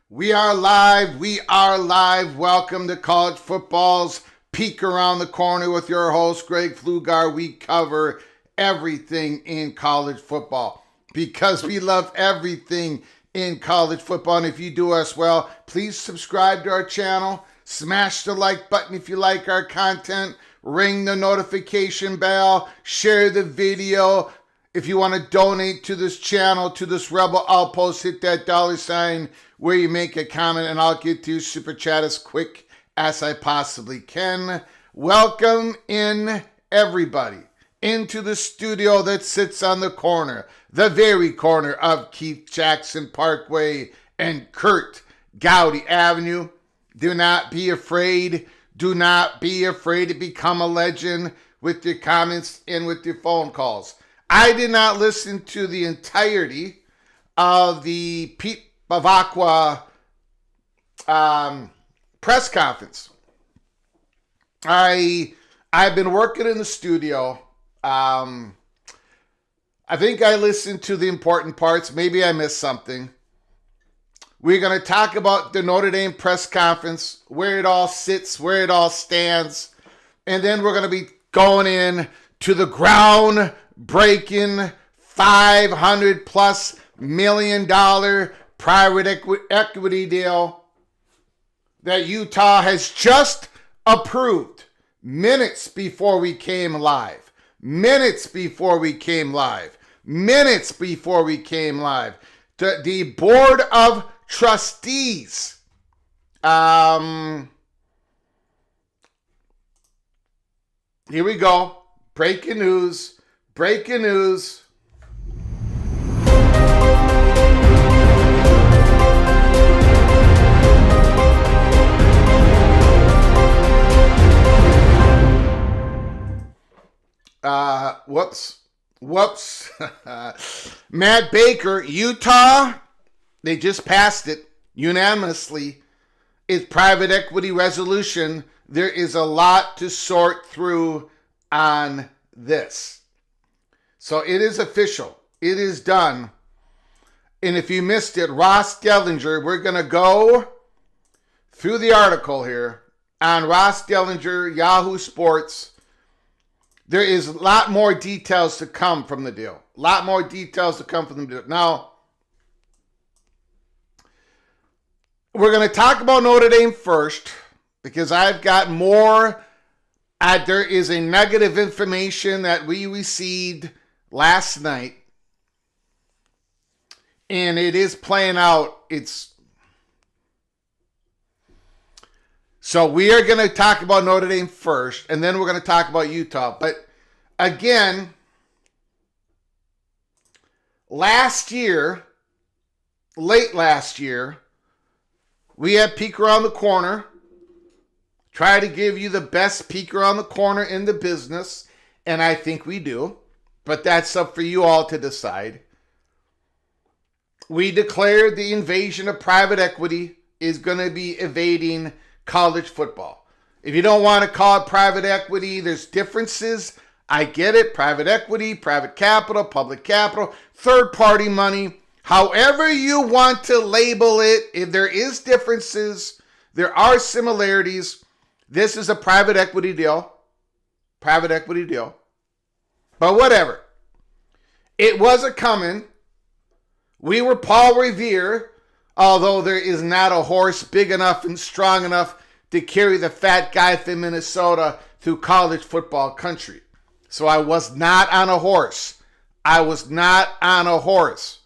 We are live. We are live. Welcome to College Football's Peek Around the Corner with your host, Greg Pflugar. We cover everything in college football because we love everything in college football. And if you do us well, please subscribe to our channel. Smash the like button if you like our content. Ring the notification bell. Share the video. If you want to donate to this channel, to this Rebel Outpost, hit that $ where you make a comment, and I'll get to your super chat as quick as I possibly can. Welcome in, everybody, into the studio that sits on the corner, the very corner of Keith Jackson Parkway and Kurt Gowdy Avenue. Do not be afraid. Do not be afraid to become a legend with your comments and with your phone calls. I did not listen to the entirety of the Pete Bavacqua press conference. I've been working in the studio. I think I listened to the important parts. Maybe I missed something. We're going to talk about the Notre Dame press conference, where it all sits, where it all stands. And then we're going to be going in to the ground-breaking $500+ million private equity deal that Utah has just approved minutes before we came live. Minutes before we came live. The Board of Trustees here we go. Breaking news. Whoops. Matt Baker, Utah, they just passed it unanimously. It's private equity resolution. There is a lot to sort through on this. So it is official. It is done. And if you missed it, Ross Dellinger, we're going to go through the article here on Ross Dellinger, Yahoo Sports. There is a lot more details to come from the deal. A lot more details to come from the deal. Now, we're going to talk about Notre Dame first because I've got more. There is a negative information that we received last night, and it is playing out. So we are going to talk about Notre Dame first, and then we're going to talk about Utah. But again, late last year, we had Peek Around the Corner. Try to give you the best peek around the corner in the business, and I think we do. But that's up for you all to decide. We declared the invasion of private equity is going to be evading college football. If you don't want to call it private equity, there's differences. I get it. Private equity, private capital, public capital, third-party money. However you want to label it, if there is differences, there are similarities. This is a private equity deal. Private equity deal. But whatever. It was a coming. We were Paul Revere, although there is not a horse big enough and strong enough to carry the fat guy from Minnesota through college football country. So I was not on a horse. I was not on a horse.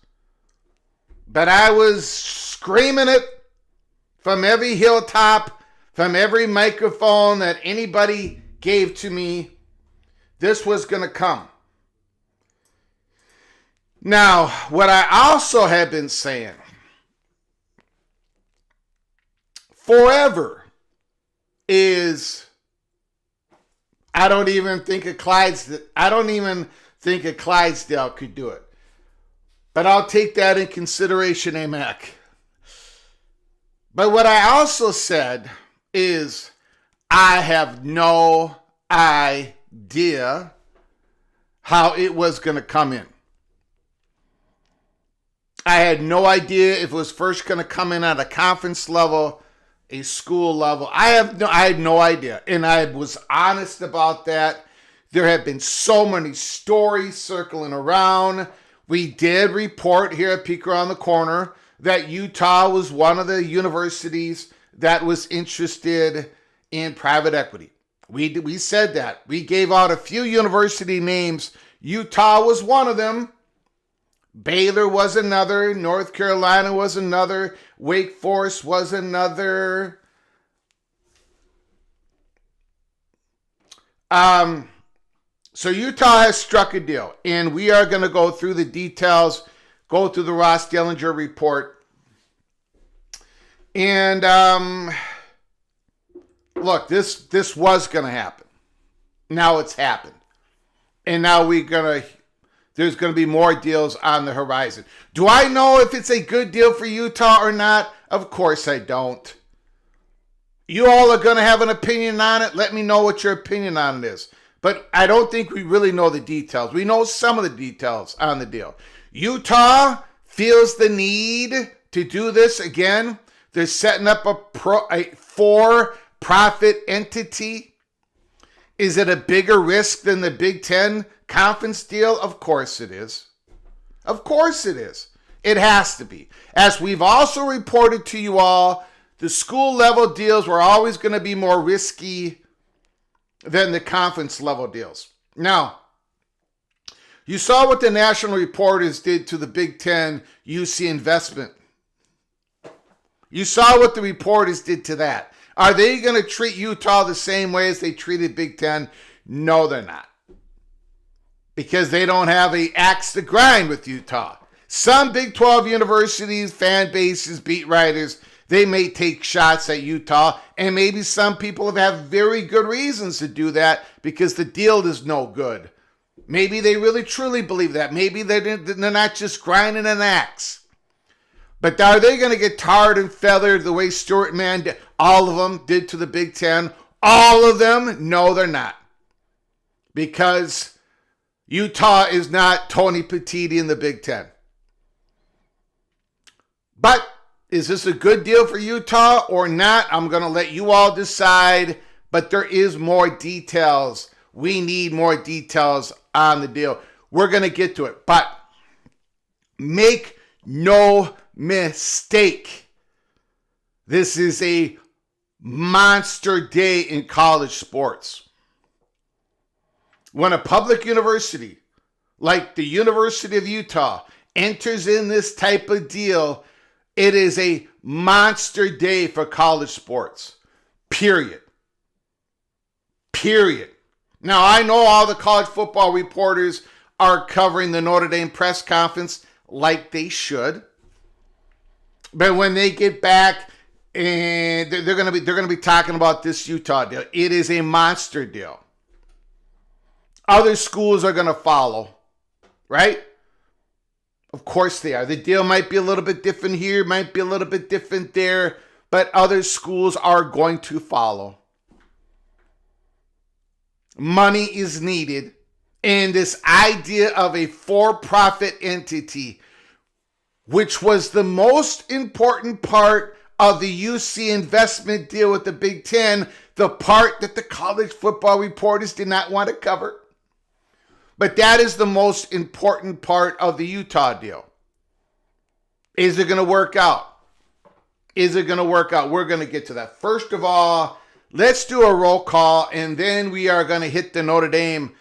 But I was screaming it from every hilltop, from every microphone that anybody gave to me. This was going to come. Now, what I also have been saying forever is I don't even think a Clydesdale could do it. But I'll take that in consideration, Mac. But what I also said is I have no idea how it was going to come in. I had no idea if it was first going to come in at a conference level, a school level. I had no idea. And I was honest about that. There have been so many stories circling around. We did report here at Peek Around the Corner that Utah was one of the universities that was interested in private equity. We said that. We gave out a few university names. Utah was one of them. Baylor was another. North Carolina was another. Wake Forest was another. So Utah has struck a deal, and we are going to go through the details, go through the Ross Dellinger report. And look, this was going to happen. Now it's happened. And now there's going to be more deals on the horizon. Do I know if it's a good deal for Utah or not? Of course I don't. You all are going to have an opinion on it. Let me know what your opinion on it is. But I don't think we really know the details. We know some of the details on the deal. Utah feels the need to do this again. They're setting up a for-profit entity. Is it a bigger risk than the Big Ten conference deal? Of course it is. Of course it is. It has to be. As we've also reported to you all, the school level deals were always going to be more risky than the conference level deals. Now, you saw what the national reporters did to the Big Ten UC investment. You saw what the reporters did to that. Are they going to treat Utah the same way as they treated Big Ten? No, they're not. Because they don't have an axe to grind with Utah. Some Big 12 universities, fan bases, beat writers, they may take shots at Utah, and maybe some people have very good reasons to do that because the deal is no good. Maybe they really truly believe that. Maybe they're not just grinding an axe. But are they going to get tarred and feathered the way Stuart Mann did? All of them did to the Big Ten. All of them? No, they're not. Because Utah is not Tony Petitti in the Big Ten. But is this a good deal for Utah or not? I'm going to let you all decide. But there is more details. We need more details on the deal. We're going to get to it. But make no mistake. This is a monster day in college sports. When a public university like the University of Utah enters in this type of deal, it is a monster day for college sports. Period. Now, I know all the college football reporters are covering the Notre Dame press conference like they should. But when they get back, and they're going to be talking about this Utah deal. It is a monster deal. Other schools are going to follow, right? Of course they are. The deal might be a little bit different here, might be a little bit different there, but other schools are going to follow. Money is needed, and this idea of a for-profit entity, which was the most important part of the UC investment deal with the Big Ten, the part that the college football reporters did not want to cover. But that is the most important part of the Utah deal. Is it going to work out? Is it going to work out? We're going to get to that. First of all, let's do a roll call, and then we are going to hit the Notre Dame.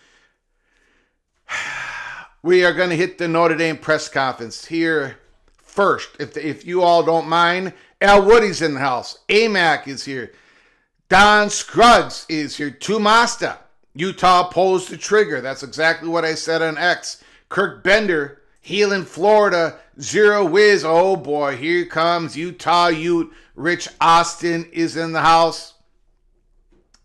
We are going to hit the Notre Dame press conference here first, if you all don't mind. Al Woody's in the house. AMAC is here. Don Scruggs is here. Tumasta. Utah pulls the trigger. That's exactly what I said on X. Kirk Bender, Heelan, Florida. Zero Wiz. Oh boy, here comes Utah Ute. Rich Austin is in the house.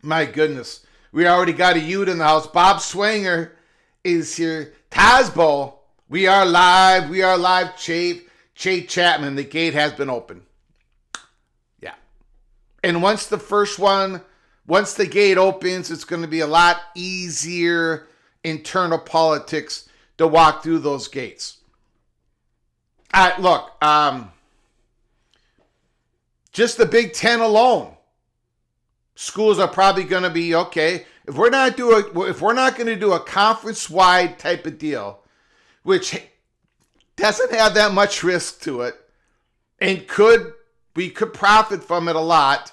My goodness. We already got a Ute in the house. Bob Swanger is here. Tazbo. We are live. We are live. Chase Chapman. The gate has been opened. Yeah. And once the gate opens, it's going to be a lot easier internal politics to walk through those gates. Look, just the Big Ten alone, schools are probably going to be okay. If we're not going to do a conference-wide type of deal, which doesn't have that much risk to it, and we could profit from it a lot.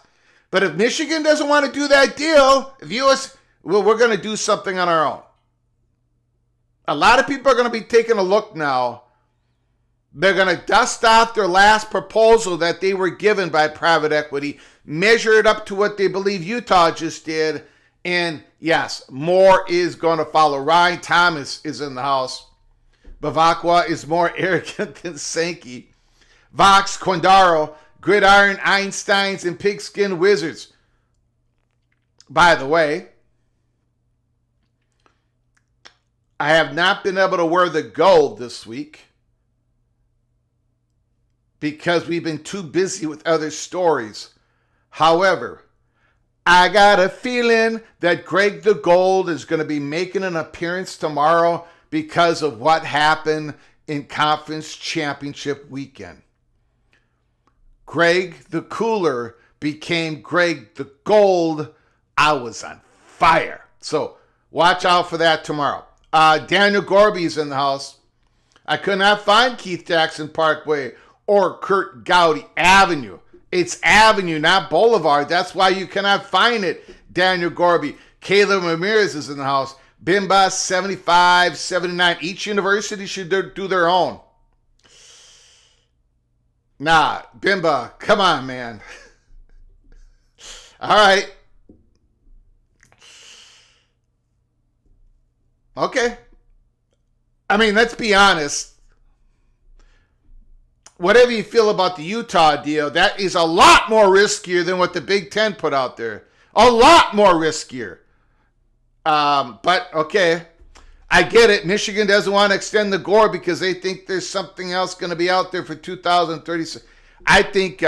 But if Michigan doesn't want to do that deal, we're going to do something on our own. A lot of people are going to be taking a look now. They're going to dust off their last proposal that they were given by private equity, measure it up to what they believe Utah just did, and yes, more is going to follow. Ryan Thomas is in the house. Bavakwa is more arrogant than Sankey. Vox, Quindaro, Gridiron, Einsteins, and Pigskin Wizards. By the way, I have not been able to wear the gold this week because we've been too busy with other stories. However, I got a feeling that Greg the Gold is going to be making an appearance tomorrow because of what happened in conference championship weekend. Greg the Cooler became Greg the Gold. I was on fire. So watch out for that tomorrow. Daniel Gorby's in the house. I could not find Keith Jackson Parkway or Kurt Gowdy Avenue. It's Avenue, not Boulevard. That's why you cannot find it, Daniel Gorby. Caleb Ramirez is in the house. Bimba, 75, 79. Each university should do their own. Nah, Bimba, come on, man. All right. Okay. I mean, let's be honest. Whatever you feel about the Utah deal, that is a lot more riskier than what the Big Ten put out there. A lot more riskier. But, okay. I get it. Michigan doesn't want to extend the Gore because they think there's something else going to be out there for 2036. I think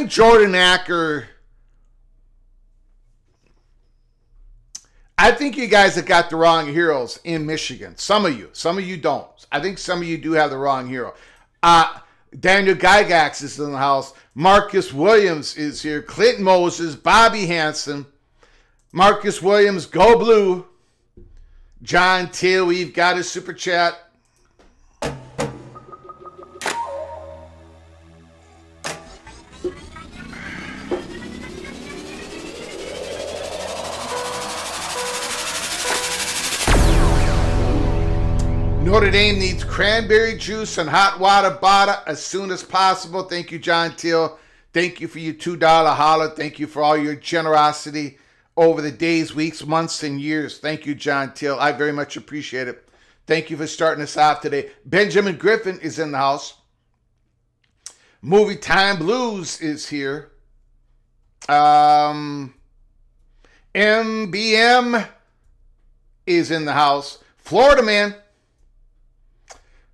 Jordan Acker. I think you guys have got the wrong heroes in Michigan. Some of you don't. I think some of you do have the wrong hero. Daniel Gygax is in the house. Marcus Williams is here. Clinton Moses, Bobby Hansen, Marcus Williams, go blue. John Till, we've got his super chat. Notre Dame needs cranberry juice and hot water bottle as soon as possible. Thank you, John Till. Thank you for your $2 holler. Thank you for all your generosity over the days, weeks, months, and years. Thank you, John Till. I very much appreciate it. Thank you for starting us off today. Benjamin Griffin is in the house. Movie Time Blues is here. MBM is in the house. Florida Man.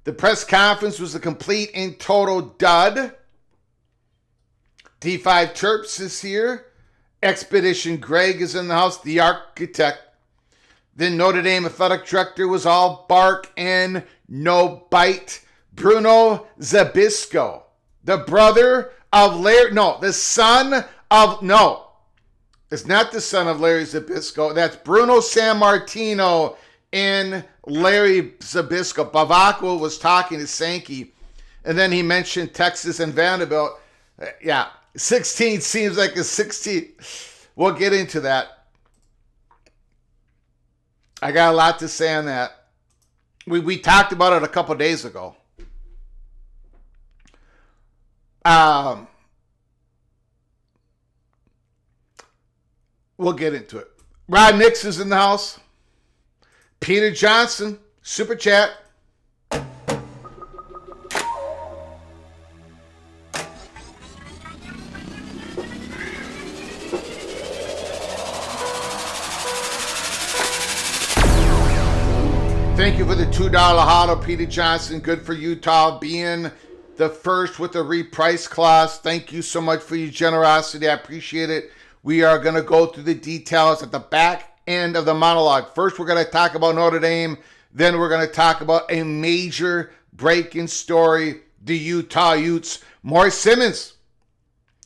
The press conference was a complete and total dud. D5 Terps is here. Expedition Greg is in the house, the architect. Then Notre Dame athletic director was all bark and no bite. Bruno Zabisco, the brother of Larry, the son of, it's not the son of Larry Zabisco. That's Bruno Sammartino and Larry Zabisco. Bavacqua was talking to Sankey, and then he mentioned Texas and Vanderbilt. 16 seems like a 16. We'll get into that. I got a lot to say on that. We talked about it a couple days ago. We'll get into it. Rod Nix is in the house. Peter Johnson, super chat. Thank you for the $2 holler, Peter Johnson. Good for Utah being the first with the reprice clause. Thank you so much for your generosity. I appreciate it. We are going to go through the details at the back end of the monologue. First, we're going to talk about Notre Dame. Then we're going to talk about a major breaking story, the Utah Utes. Morris Simmons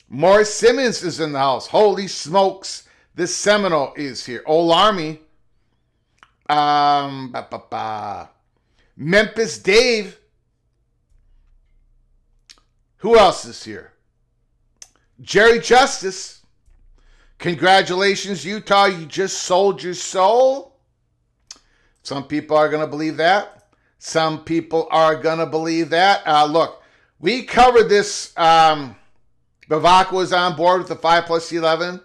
is in the house. Holy smokes, the Seminole is here. Old Army. Memphis Dave. Who else is here? Jerry Justice. Congratulations, Utah. You just sold your soul. Some people are going to believe that. Some people are going to believe that. Look, we covered this. Bavacqua was on board with the 5+11.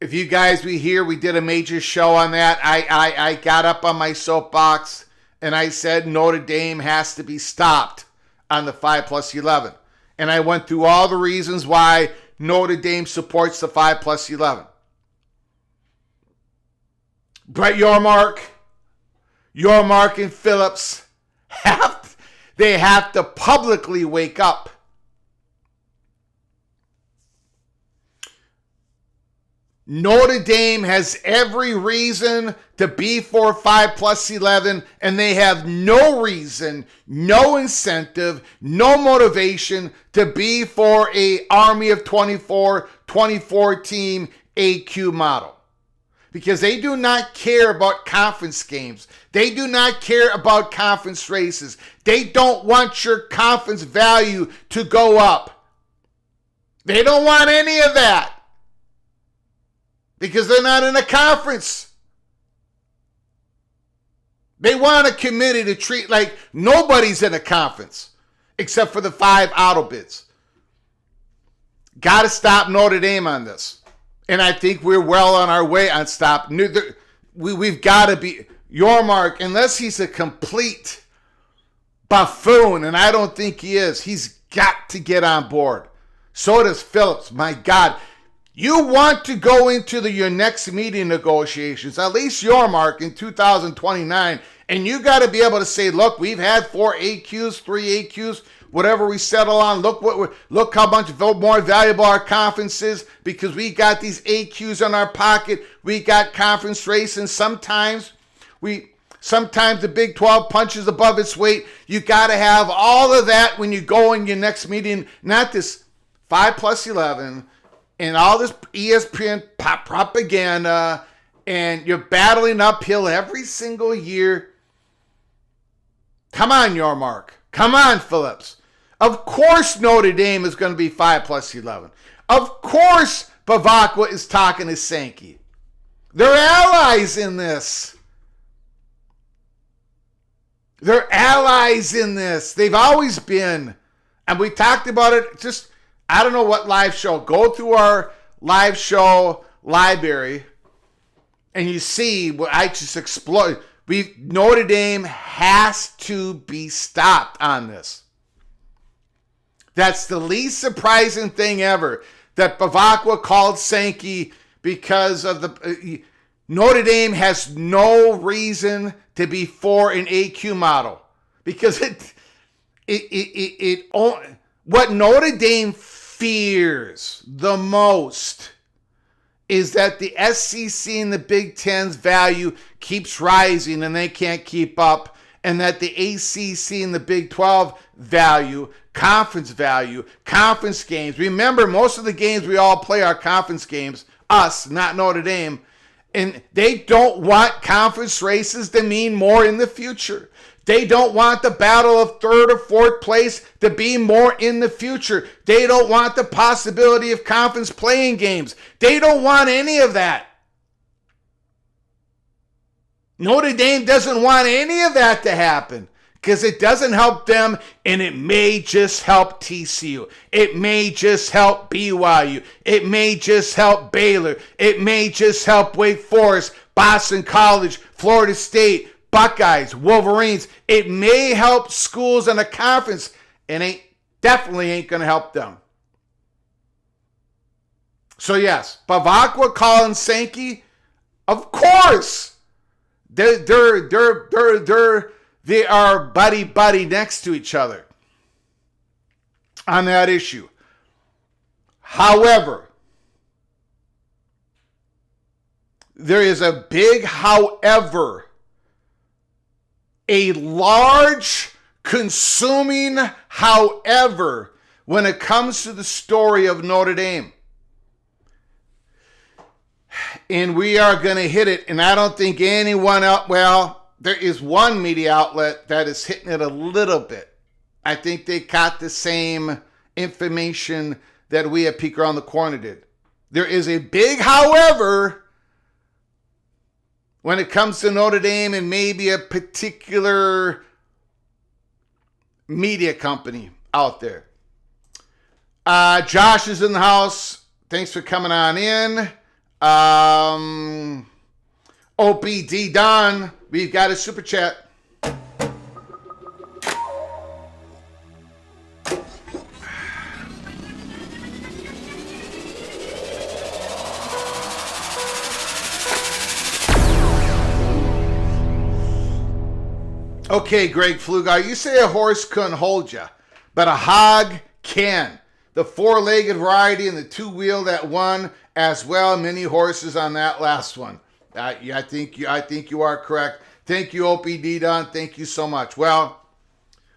If you guys were here, we did a major show on that. I got up on my soapbox and I said Notre Dame has to be stopped on the 5+11. And I went through all the reasons why Notre Dame supports the 5+11. Brett Yormark and Phillips have to publicly wake up. Notre Dame has every reason to be for 5+11, and they have no reason, no incentive, no motivation to be for a Army of 24 team AQ model. Because they do not care about conference games. They do not care about conference races. They don't want your conference value to go up. They don't want any of that. Because they're not in a conference. They want a committee to treat like nobody's in a conference except for the 5 auto bids. Got to stop Notre Dame on this. And I think we're well on our way on stop. We've got to be Yormark, unless he's a complete buffoon, and I don't think he is, he's got to get on board. So does Phillips. My God. You want to go into your next meeting negotiations, at least your mark in 2029, and you got to be able to say, look, we've had 4 AQs, 3 AQs, whatever we settle on. Look how much more valuable our conference is because we got these AQs in our pocket. We got conference race, and sometimes the Big 12 punches above its weight. You got to have all of that when you go in your next meeting, not this 5+11 and all this ESPN propaganda, and you're battling uphill every single year. Come on, Yormark. Come on, Phillips. Of course Notre Dame is going to be 5+11. Of course Bavacqua is talking to Sankey. They're allies in this. They're allies in this. They've always been. And we talked about it just, I don't know what live show. Go through our live show library and you see what I just explored. Notre Dame has to be stopped on this. That's the least surprising thing ever. That Bavacqua called Sankey because of the... Notre Dame has no reason to be for an AQ model. Because what Notre Dame fears the most is that the SEC and the Big Ten's value keeps rising and they can't keep up, and that the ACC and the Big 12 value, conference games. Remember, most of the games we all play are conference games, us, not Notre Dame, and they don't want conference races to mean more in the future. They don't want the battle of third or fourth place to be more in the future. They don't want the possibility of conference playing games. They don't want any of that. Notre Dame doesn't want any of that to happen because it doesn't help them, and it may just help TCU. It may just help BYU. It may just help Baylor. It may just help Wake Forest, Boston College, Florida State, Buckeyes, Wolverines. It may help schools in a conference, and definitely ain't going to help them. So yes, Bavacqua calling Sankey, of course. They are buddy next to each other on that issue. However, there is a big however. A large consuming however when it comes to the story of Notre Dame. And we are going to hit it, and I don't think anyone else, well, there is one media outlet that is hitting it a little bit. I think they got the same information that we at Peek Around the Corner did. There is a big however when it comes to Notre Dame and maybe a particular media company out there. Josh is in the house. Thanks for coming on in. OPD Don, we've got a super chat. Okay, Greg Flugar, you say a horse couldn't hold you, but a hog can. The four-legged variety and the two-wheel that won as well. Many horses on that last one. Yeah, I think you are correct. Thank you, OPD Don. Thank you so much. Well,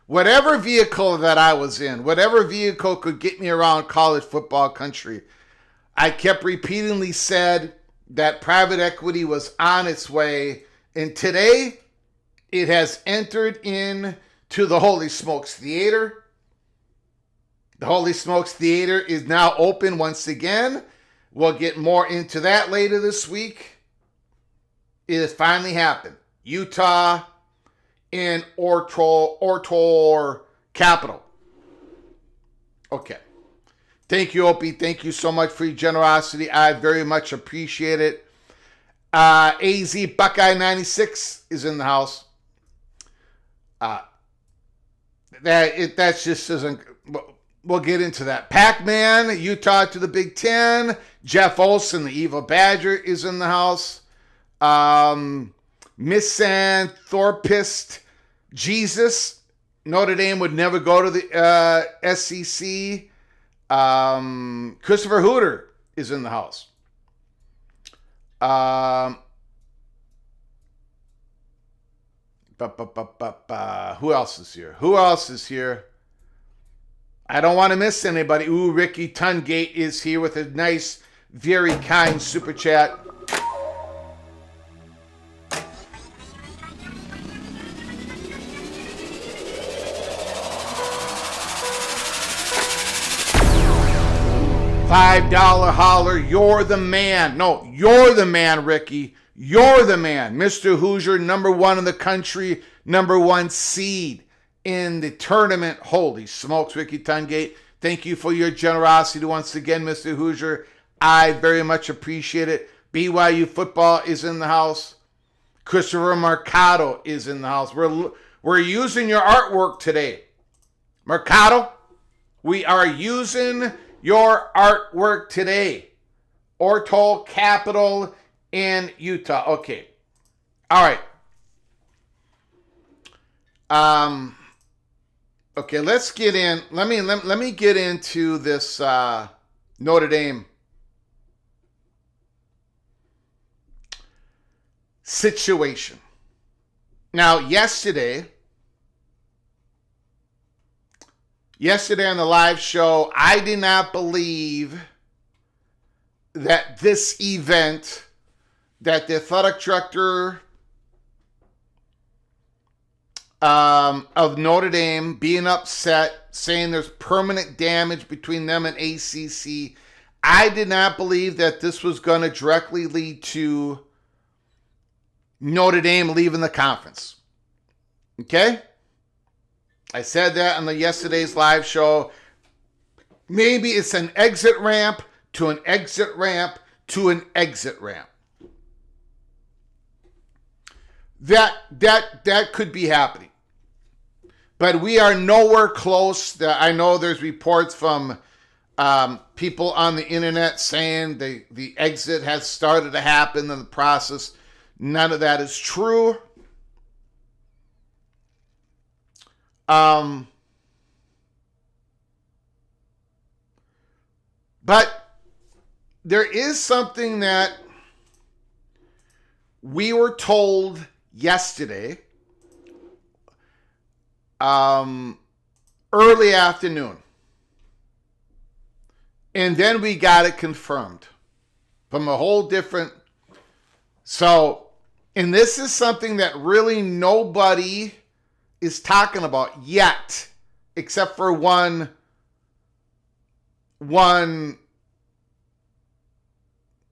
whatever vehicle that I was in, whatever vehicle could get me around college football country, I kept repeatedly said that private equity was on its way. And today, it has entered into the Holy Smokes Theater. The Holy Smokes Theater is now open once again. We'll get more into that later this week. It has finally happened. Utah in Otro capital. Okay. Thank you, Opie. Thank you so much for your generosity. I very much appreciate it. AZ Buckeye 96 is in the house. That just isn't. we'll get into that. Pac-Man, Utah to the Big Ten. Jeff Olson, the Evil Badger, is in the house. Misanthropist Jesus, Notre Dame would never go to the SEC. Christopher Hooter is in the house. Who else is here? I don't want to miss anybody. Ooh, Ricky Tungate is here with a nice, very kind super chat. $5 holler, you're the man. No, you're the man, Ricky. You're the man. Mr. Hoosier, number one in the country, number one seed in the tournament. Holy smokes, Ricky Tungate. Thank you for your generosity once again, Mr. Hoosier. I very much appreciate it. BYU football is in the house. Christopher Mercado is in the house. We're using your artwork today. Mercado, we are using your artwork today. Otro Capital in Utah. Okay. All right. Okay, let's get in. Let me get into this Notre Dame situation. Now, yesterday on the live show, I did not believe that this event, that the athletic director of Notre Dame being upset, saying there's permanent damage between them and ACC, I did not believe that this was going to directly lead to Notre Dame leaving the conference. Okay? I said that on yesterday's live show. Maybe it's an exit ramp to an exit ramp to an exit ramp. That could be happening. But we are nowhere close. I know there's reports from people on the internet saying the exit has started to happen in the process. None of that is true. But there is something that we were told yesterday, early afternoon. And then we got it confirmed from a whole different. So, and this is something that really nobody is talking about yet, except for one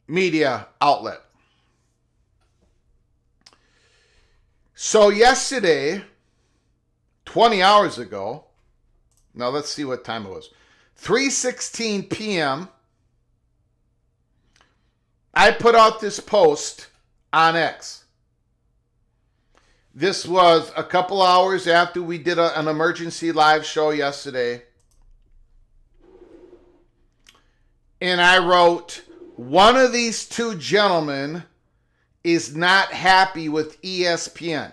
media outlet. So yesterday, 20 hours ago, now let's see what time it was, 3:16 p.m., I put out this post on X. This was a couple hours after we did an emergency live show yesterday. And I wrote, one of these two gentlemen is not happy with ESPN.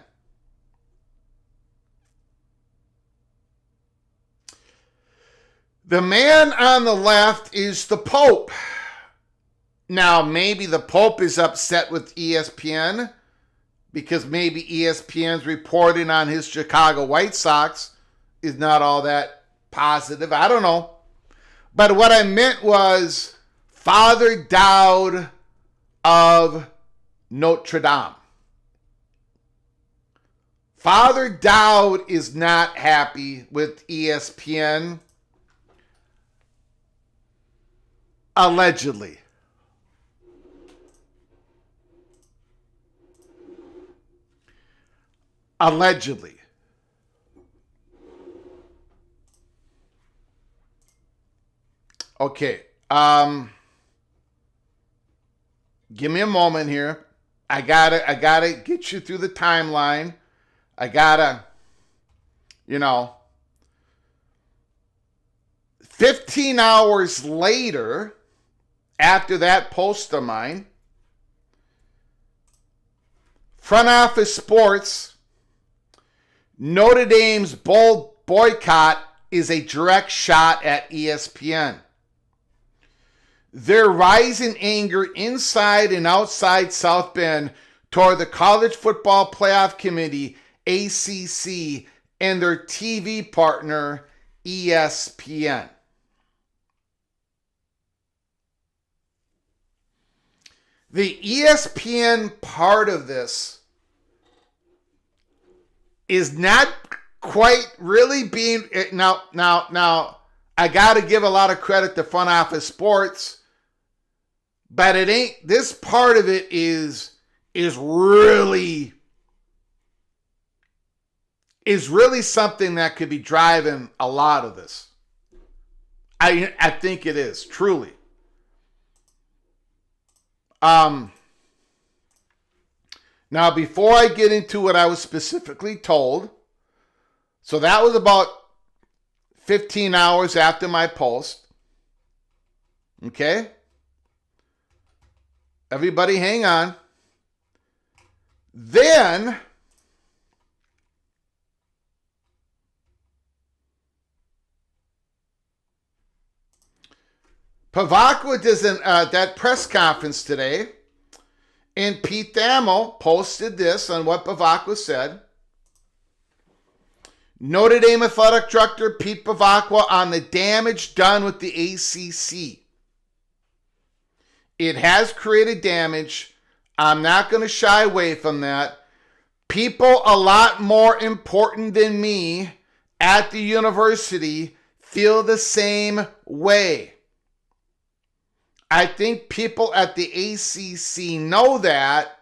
The man on the left is the Pope. Now, maybe the Pope is upset with ESPN because maybe ESPN's reporting on his Chicago White Sox is not all that positive. I don't know. But what I meant was Father Dowd of Notre Dame. Father Dowd is not happy with ESPN. Allegedly. Allegedly. Okay. Give me a moment here. I gotta get you through the timeline. I gotta, 15 hours later, after that post of mine, Front Office Sports, Notre Dame's bold boycott is a direct shot at ESPN. Their rising anger inside and outside South Bend toward the College Football Playoff Committee, ACC, and their TV partner, ESPN. The ESPN part of this is not quite really being now. I got to give a lot of credit to Front Office Sports, but it ain't. This part of it is really something that could be driving a lot of this. I think it is truly. Now, before I get into what I was specifically told, so that was about 15 hours after my post. Okay? Everybody hang on. Then, Pavakwa does that press conference today, and Pete Thamel posted this on what Pavakwa said. Notre Dame Athletic Director Pete Pavakwa on the damage done with the ACC. It has created damage. I'm not going to shy away from that. People a lot more important than me at the university feel the same way. I think people at the ACC know that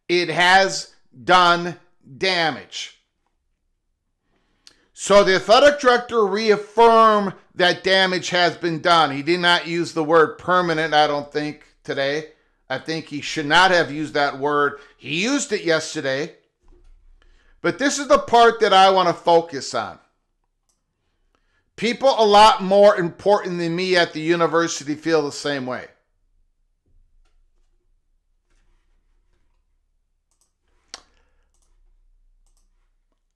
it has done damage. So the athletic director reaffirmed that damage has been done. He did not use the word permanent, I don't think, today. I think he should not have used that word. He used it yesterday. But this is the part that I want to focus on. People a lot more important than me at the university feel the same way.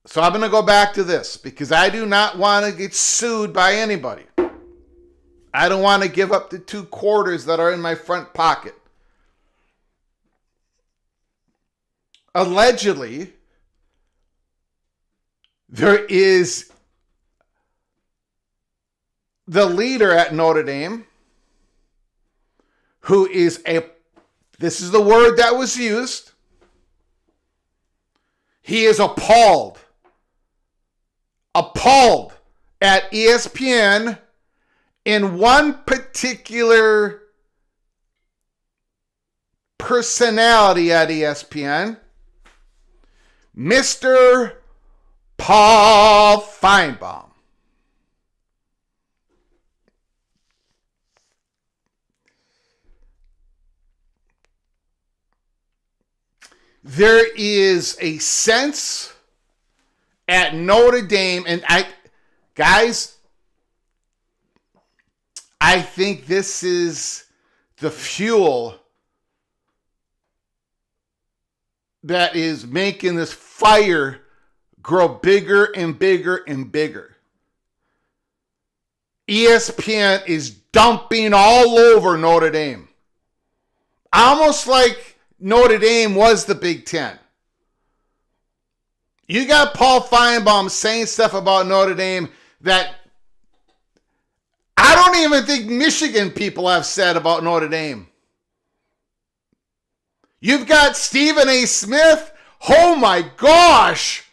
So I'm going to go back to this because I do not want to get sued by anybody. I don't want to give up the 2 quarters that are in my front pocket. Allegedly, there is the leader at Notre Dame who is this is the word that was used. He is appalled at ESPN in one particular personality at ESPN, Mr. Paul Feinbaum. There is a sense at Notre Dame, and I think this is the fuel that is making this fire grow bigger and bigger and bigger. ESPN is dumping all over Notre Dame. Almost like Notre Dame was the Big Ten. You got Paul Feinbaum saying stuff about Notre Dame that I don't even think Michigan people have said about Notre Dame. You've got Stephen A. Smith. Oh my gosh.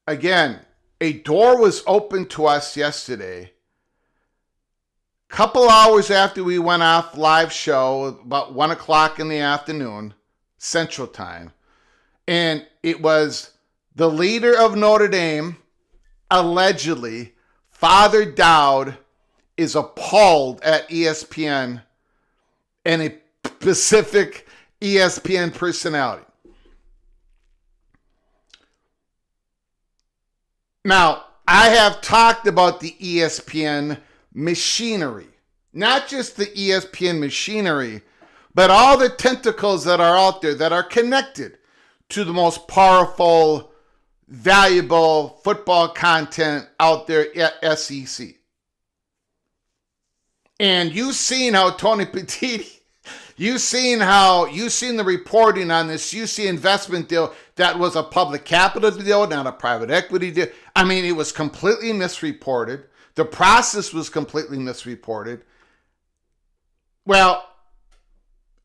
Again, a door was opened to us yesterday. Couple hours after we went off live show, about 1 o'clock in the afternoon, Central Time. And it was the leader of Notre Dame, allegedly, Father Dowd, is appalled at ESPN and a specific ESPN personality. Now, I have talked about the ESPN machinery. Not just the ESPN machinery, but all the tentacles that are out there that are connected to the most powerful, valuable football content out there at SEC. And you've seen how Tony Petitti, you've seen the reporting on this UC investment deal that was a public capital deal, not a private equity deal. I mean, it was completely misreported. The process was completely misreported. Well,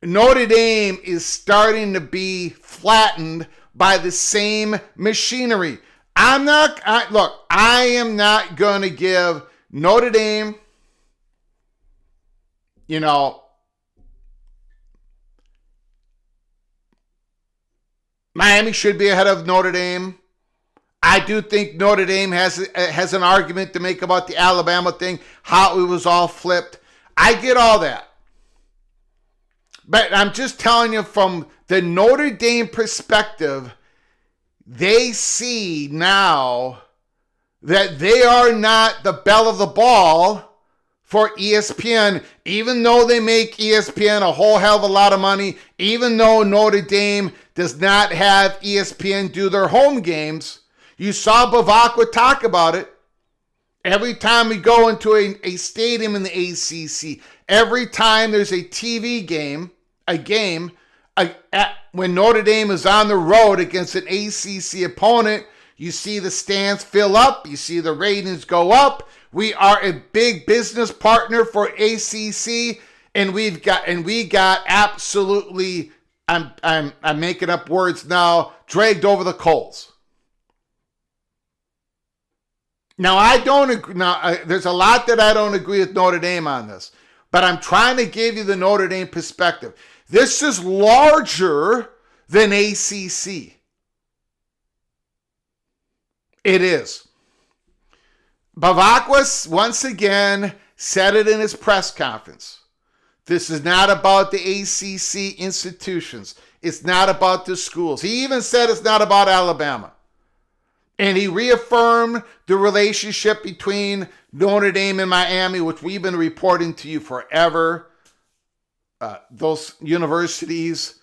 Notre Dame is starting to be flattened by the same machinery. I am not going to give Notre Dame, Miami should be ahead of Notre Dame. I do think Notre Dame has an argument to make about the Alabama thing, how it was all flipped. I get all that. But I'm just telling you from the Notre Dame perspective, they see now that they are not the belle of the ball for ESPN, even though they make ESPN a whole hell of a lot of money, even though Notre Dame does not have ESPN do their home games. You saw Bavacqua talk about it. Every time we go into a stadium in the ACC, every time there's a TV game, when Notre Dame is on the road against an ACC opponent, you see the stands fill up, you see the ratings go up. We are a big business partner for ACC, and we got absolutely, I'm making up words now, dragged over the coals. Now, I don't agree. Now, there's a lot that I don't agree with Notre Dame on this, but I'm trying to give you the Notre Dame perspective. This is larger than ACC. It is. Bavacqua once again said it in his press conference. This is not about the ACC institutions. It's not about the schools. He even said it's not about Alabama. And he reaffirmed the relationship between Notre Dame and Miami, which we've been reporting to you forever. Those universities,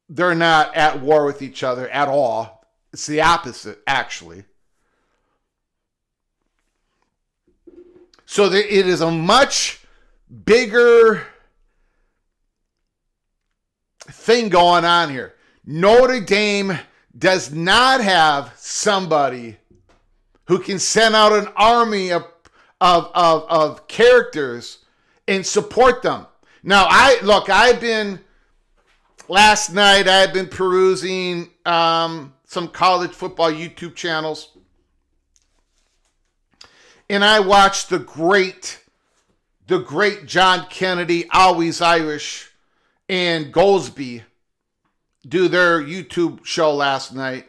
they're not at war with each other at all. It's the opposite, actually. So it is a much bigger thing going on here. Notre Dame does not have somebody who can send out an army of characters and support them. Now, last night I had been perusing some college football YouTube channels, and I watched the great John Kennedy, Always Irish, and Goldsby do their YouTube show last night.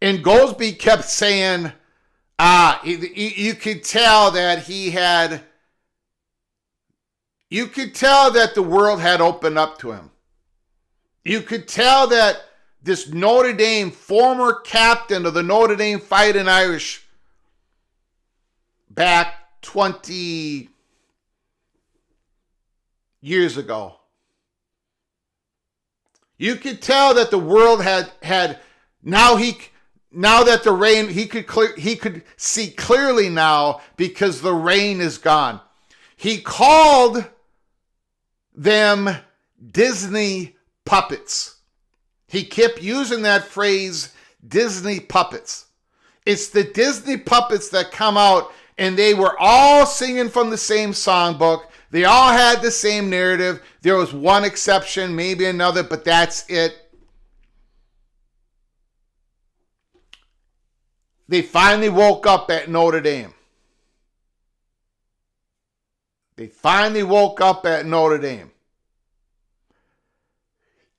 And Goldsby kept saying, you could tell that the world had opened up to him. You could tell that this Notre Dame, former captain of the Notre Dame Fighting Irish back 20 years ago, you could tell that the world had he could see clearly now because the rain is gone. He called them Disney puppets. He kept using that phrase, Disney puppets. It's the Disney puppets that come out and they were all singing from the same songbook. They all had the same narrative. There was one exception, maybe another, but that's it. They finally woke up at Notre Dame.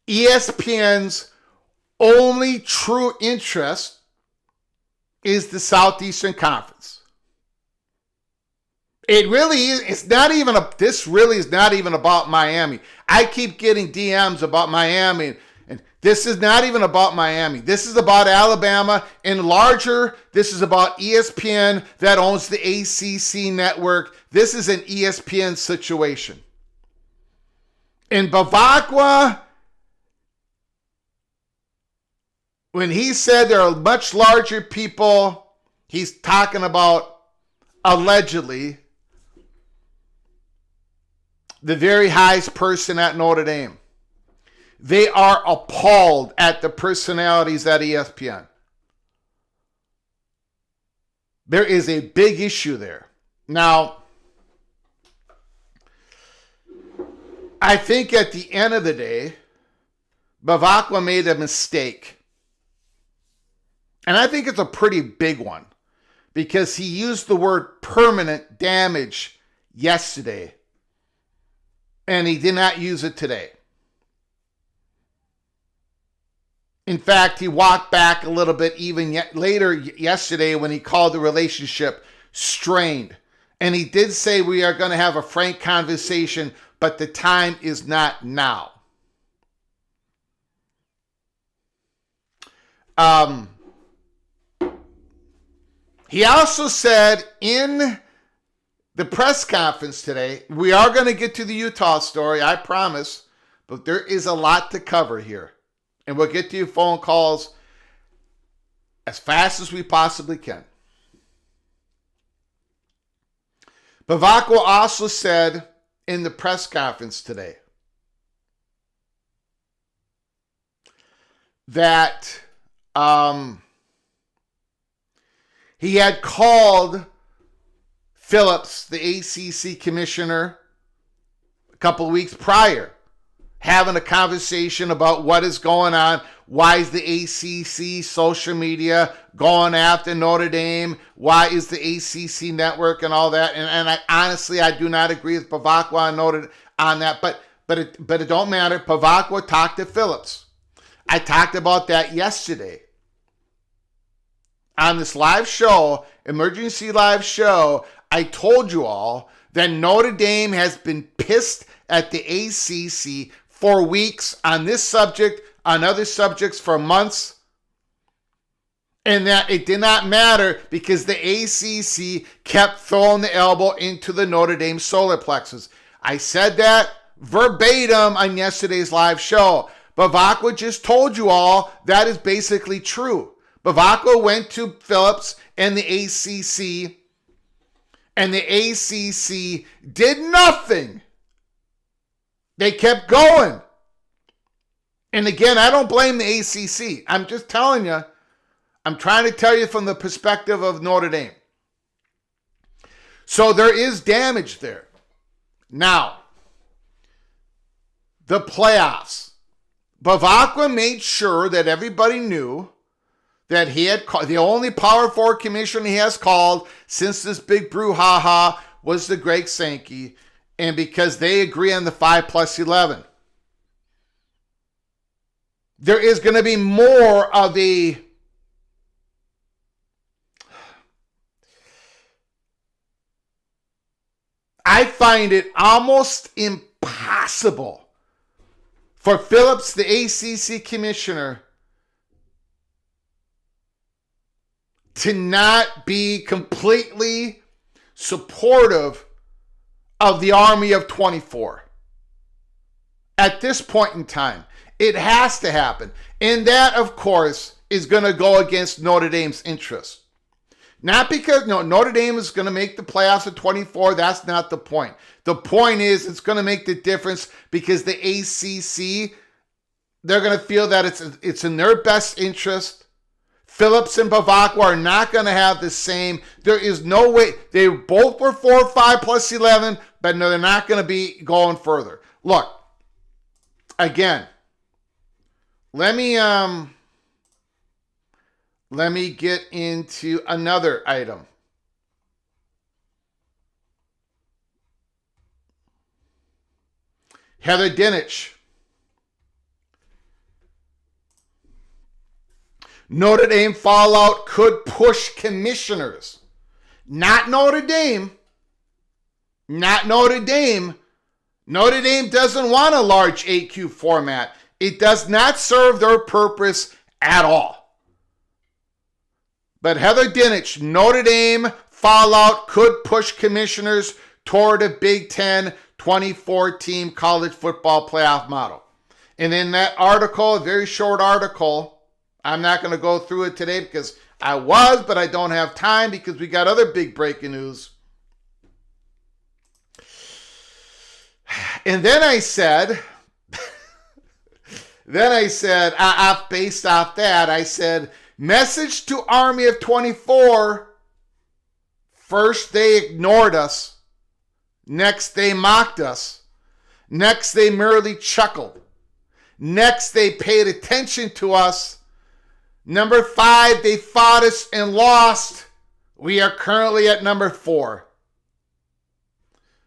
ESPN's only true interest is the Southeastern Conference. It really is. This really is not even about Miami. I keep getting DMs about Miami And this is not even about Miami. This is about Alabama. And larger, this is about ESPN that owns the ACC network. This is an ESPN situation. In Bavacqua, when he said there are much larger people, he's talking about, allegedly, the very highest person at Notre Dame. They are appalled at the personalities at ESPN. There is a big issue there. Now, I think at the end of the day, Bavacqua made a mistake. And I think it's a pretty big one, because he used the word permanent damage yesterday, and he did not use it today. In fact, he walked back a little bit even later yesterday when he called the relationship strained. And he did say we are going to have a frank conversation, but the time is not now. He also said in the press conference today, we are going to get to the Utah story, I promise, but there is a lot to cover here. And we'll get to your phone calls as fast as we possibly can. Bavacqua also said in the press conference today that he had called Phillips, the ACC commissioner, a couple of weeks prior, having a conversation about what is going on. Why is the ACC social media going after Notre Dame? Why is the ACC network and all that? And I honestly, I do not agree with Bavacqua on that, but it don't matter. Bavacqua talked to Phillips. I talked about that yesterday on this live show, emergency live show. I told you all that Notre Dame has been pissed at the ACC for weeks on this subject, on other subjects for months, and that it did not matter because the ACC kept throwing the elbow into the Notre Dame solar plexus. I said that verbatim on yesterday's live show. Bavacqua just told you all that is basically true. Bavacqua went to Phillips and the ACC, and the ACC did nothing. They kept going. And again, I don't blame the ACC. I'm just telling you, I'm trying to tell you from the perspective of Notre Dame. So there is damage there. Now, the playoffs. Bavacqua made sure that everybody knew that he had called, the only Power 4 commissioner he has called since this big brouhaha was the Greg Sankey, and because they agree on the 5+11. There is going to be more of a I find it almost impossible for Phillips, the ACC commissioner, to not be completely supportive of the Army of 24. At this point in time, it has to happen. And that, of course, is going to go against Notre Dame's interests. Not because, Notre Dame is going to make the playoffs at 24. That's not the point. The point is it's going to make the difference because the ACC, they're going to feel that it's in their best interest. Phillips and Bavacqua are not going to have the same. There is no way. They both were 4, 5+11, but no, they're not going to be going further. Look, again, let me get into another item. Heather Dinich. Notre Dame fallout could push commissioners. Not Notre Dame. Not Notre Dame. Notre Dame doesn't want a large AQ format. It does not serve their purpose at all. But Heather Dinich, Notre Dame fallout could push commissioners toward a Big Ten 24-team college football playoff model. And in that article, a very short article, I'm not going to go through it today because I was, but I don't have time because we got other big breaking news. And then I said, based off that, I said, message to Army of 24. First, they ignored us. Next, they mocked us. Next, they merely chuckled. Next, they paid attention to us. Number 5, they fought us and lost. We are currently at number 4.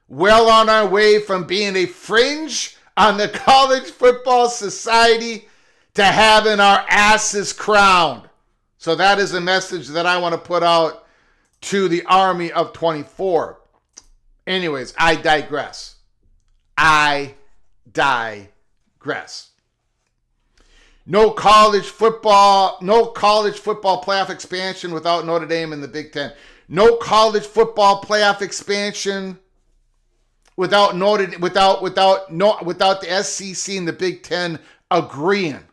Well on our way from being a fringe on the College Football Society to having our asses crowned. So that is a message that I want to put out to the Army of 24. Anyways, I digress. No college football playoff expansion without Notre Dame in the Big Ten. No college football playoff expansion without the SEC and the Big Ten agreeing.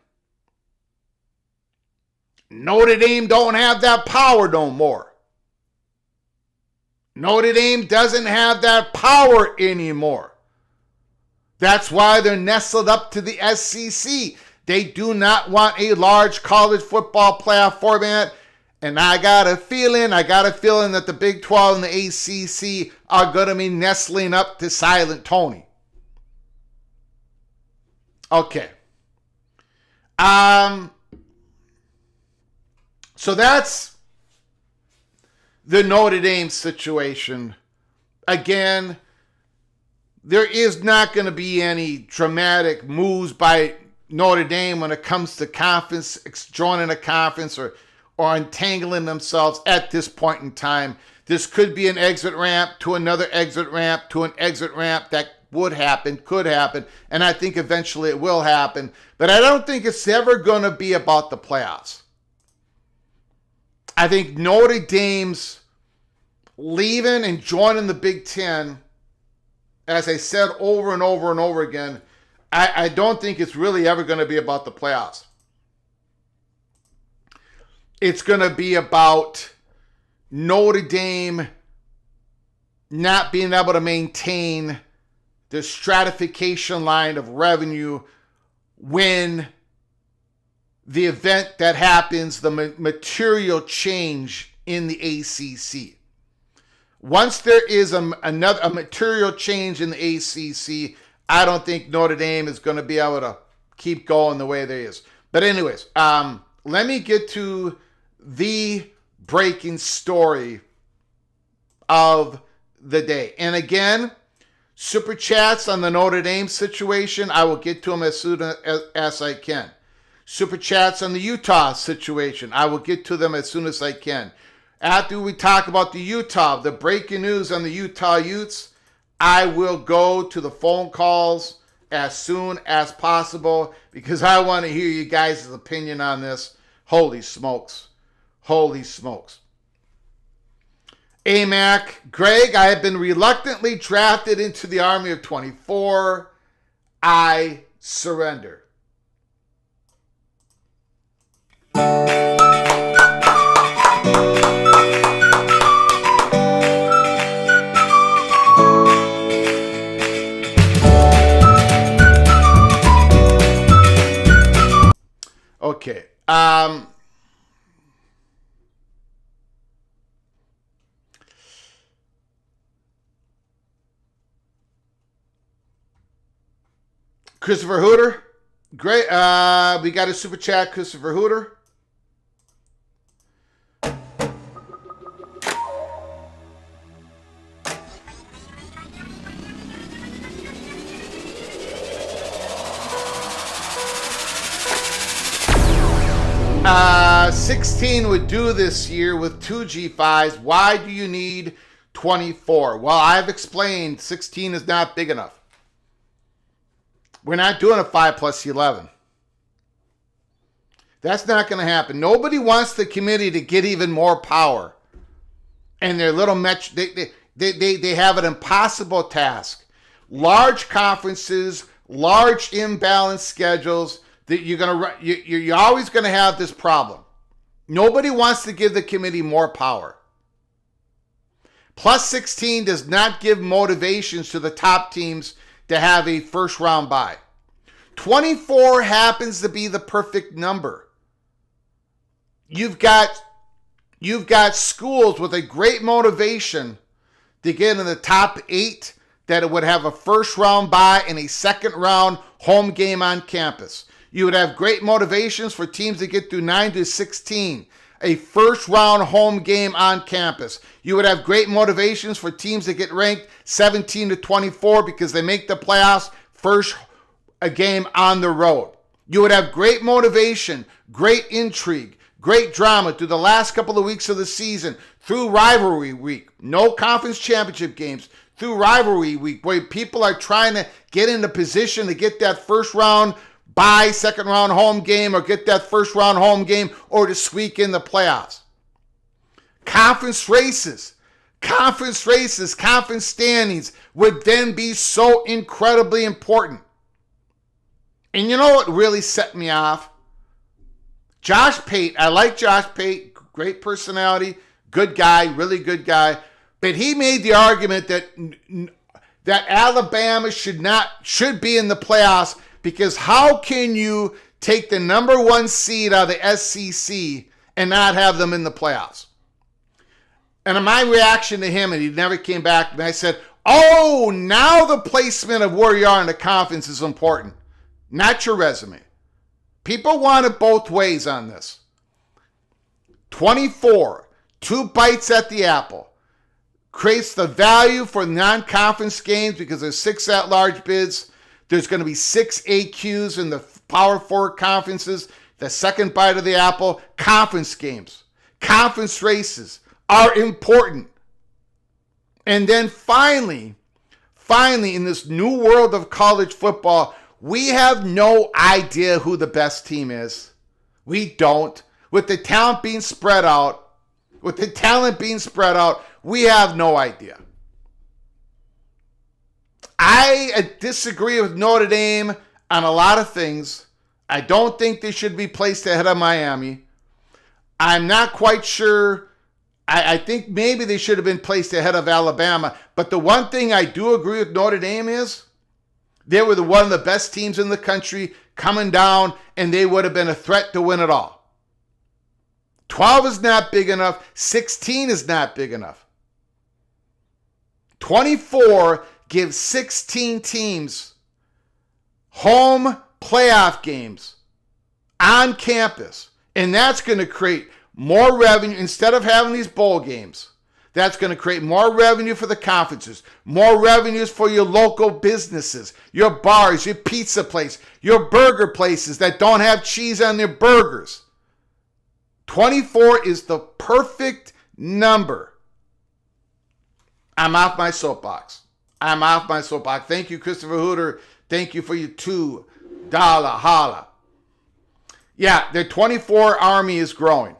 Notre Dame don't have that power no more. Notre Dame doesn't have that power anymore. That's why they're nestled up to the SEC. They do not want a large college football playoff format. And I got a feeling that the Big 12 and the ACC are going to be nestling up to Silent Tony. Okay. So that's the Notre Dame situation. Again, there is not going to be any dramatic moves by Notre Dame when it comes to conference, joining a conference or untangling themselves at this point in time. This could be an exit ramp to another exit ramp to an exit ramp that would happen, could happen, and I think eventually it will happen. But I don't think it's ever going to be about the playoffs. I think Notre Dame's leaving and joining the Big Ten, as I said over and over and over again, I don't think it's really ever going to be about the playoffs. It's going to be about Notre Dame not being able to maintain the stratification line of revenue when the event that happens, the material change in the ACC. Once there is a material change in the ACC, I don't think Notre Dame is going to be able to keep going the way there is. But anyways, let me get to the breaking story of the day. And again, super chats on the Notre Dame situation, I will get to them as soon as I can. Super chats on the Utah situation, I will get to them as soon as I can. After we talk about the breaking news on the Utah Utes, I will go to the phone calls as soon as possible because I want to hear you guys' opinion on this. Holy smokes. Holy smokes. AMAC, Greg, I have been reluctantly drafted into the Army of 24. I surrender. Okay. Christopher Hooter. Great. We got a super chat, Christopher Hooter. Uh, 16 would do this year with 2 G5s. Why do you need 24? Well, I've explained 16 is not big enough. We're not doing a 5 plus 11. That's not going to happen. Nobody wants the committee to get even more power. And their little they have an impossible task. Large conferences, large imbalanced schedules. That you're always going to have this problem. Nobody wants to give the committee more power. Plus 16 does not give motivations to the top teams to have a first round bye. 24 happens to be the perfect number. You've got schools with a great motivation to get in the top 8 that would have a first round bye and a second round home game on campus. You would have great motivations for teams to get through 9 to 16, a first round home game on campus. You would have great motivations for teams that get ranked 17 to 24 because they make the playoffs first a game on the road. You would have great motivation, great intrigue, great drama through the last couple of weeks of the season, through rivalry week, no conference championship games, through rivalry week where people are trying to get into position to get that first round bye, second round home game, or get that first round home game, or to squeak in the playoffs. Conference races, conference standings would then be so incredibly important. And you know what really set me off? Josh Pate. I like Josh Pate, great personality, good guy, really good guy. But he made the argument that Alabama should be in the playoffs. Because how can you take the number 1 seed out of the SEC and not have them in the playoffs? And my reaction to him, and he never came back, and I said, oh, now the placement of where you are in the conference is important, not your resume. People want it both ways on this. 24, 2 bites at the apple, creates the value for non-conference games because there's 6 at-large bids. There's going to be 6 AQs in the Power 4 conferences. The second bite of the apple, conference games. Conference races are important. And then finally, in this new world of college football, we have no idea who the best team is. We don't. With the talent being spread out, we have no idea. I disagree with Notre Dame on a lot of things. I don't think they should be placed ahead of Miami. I'm not quite sure. I think maybe they should have been placed ahead of Alabama. But the one thing I do agree with Notre Dame is they were one of the best teams in the country coming down, and they would have been a threat to win it all. 12 is not big enough. 16 is not big enough. 24 gives 16 teams home playoff games on campus. And that's going to create more revenue. Instead of having these bowl games, that's going to create more revenue for the conferences, more revenues for your local businesses, your bars, your pizza place, your burger places that don't have cheese on their burgers. 24 is the perfect number. I'm off my soapbox. Thank you, Christopher Hooter. Thank you for your $2 holla. Yeah, the 24 army is growing.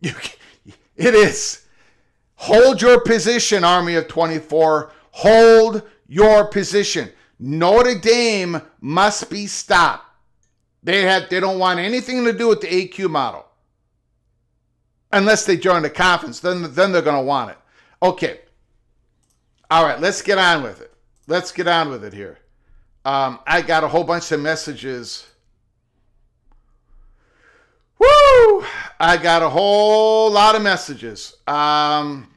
It is. Hold your position, army of 24. Hold your position. Notre Dame must be stopped. They don't want anything to do with the AQ model. Unless they join the conference, then they're going to want it. Okay. All right, let's get on with it. Here. I got a whole bunch of messages. Woo! I got a whole lot of messages. I'm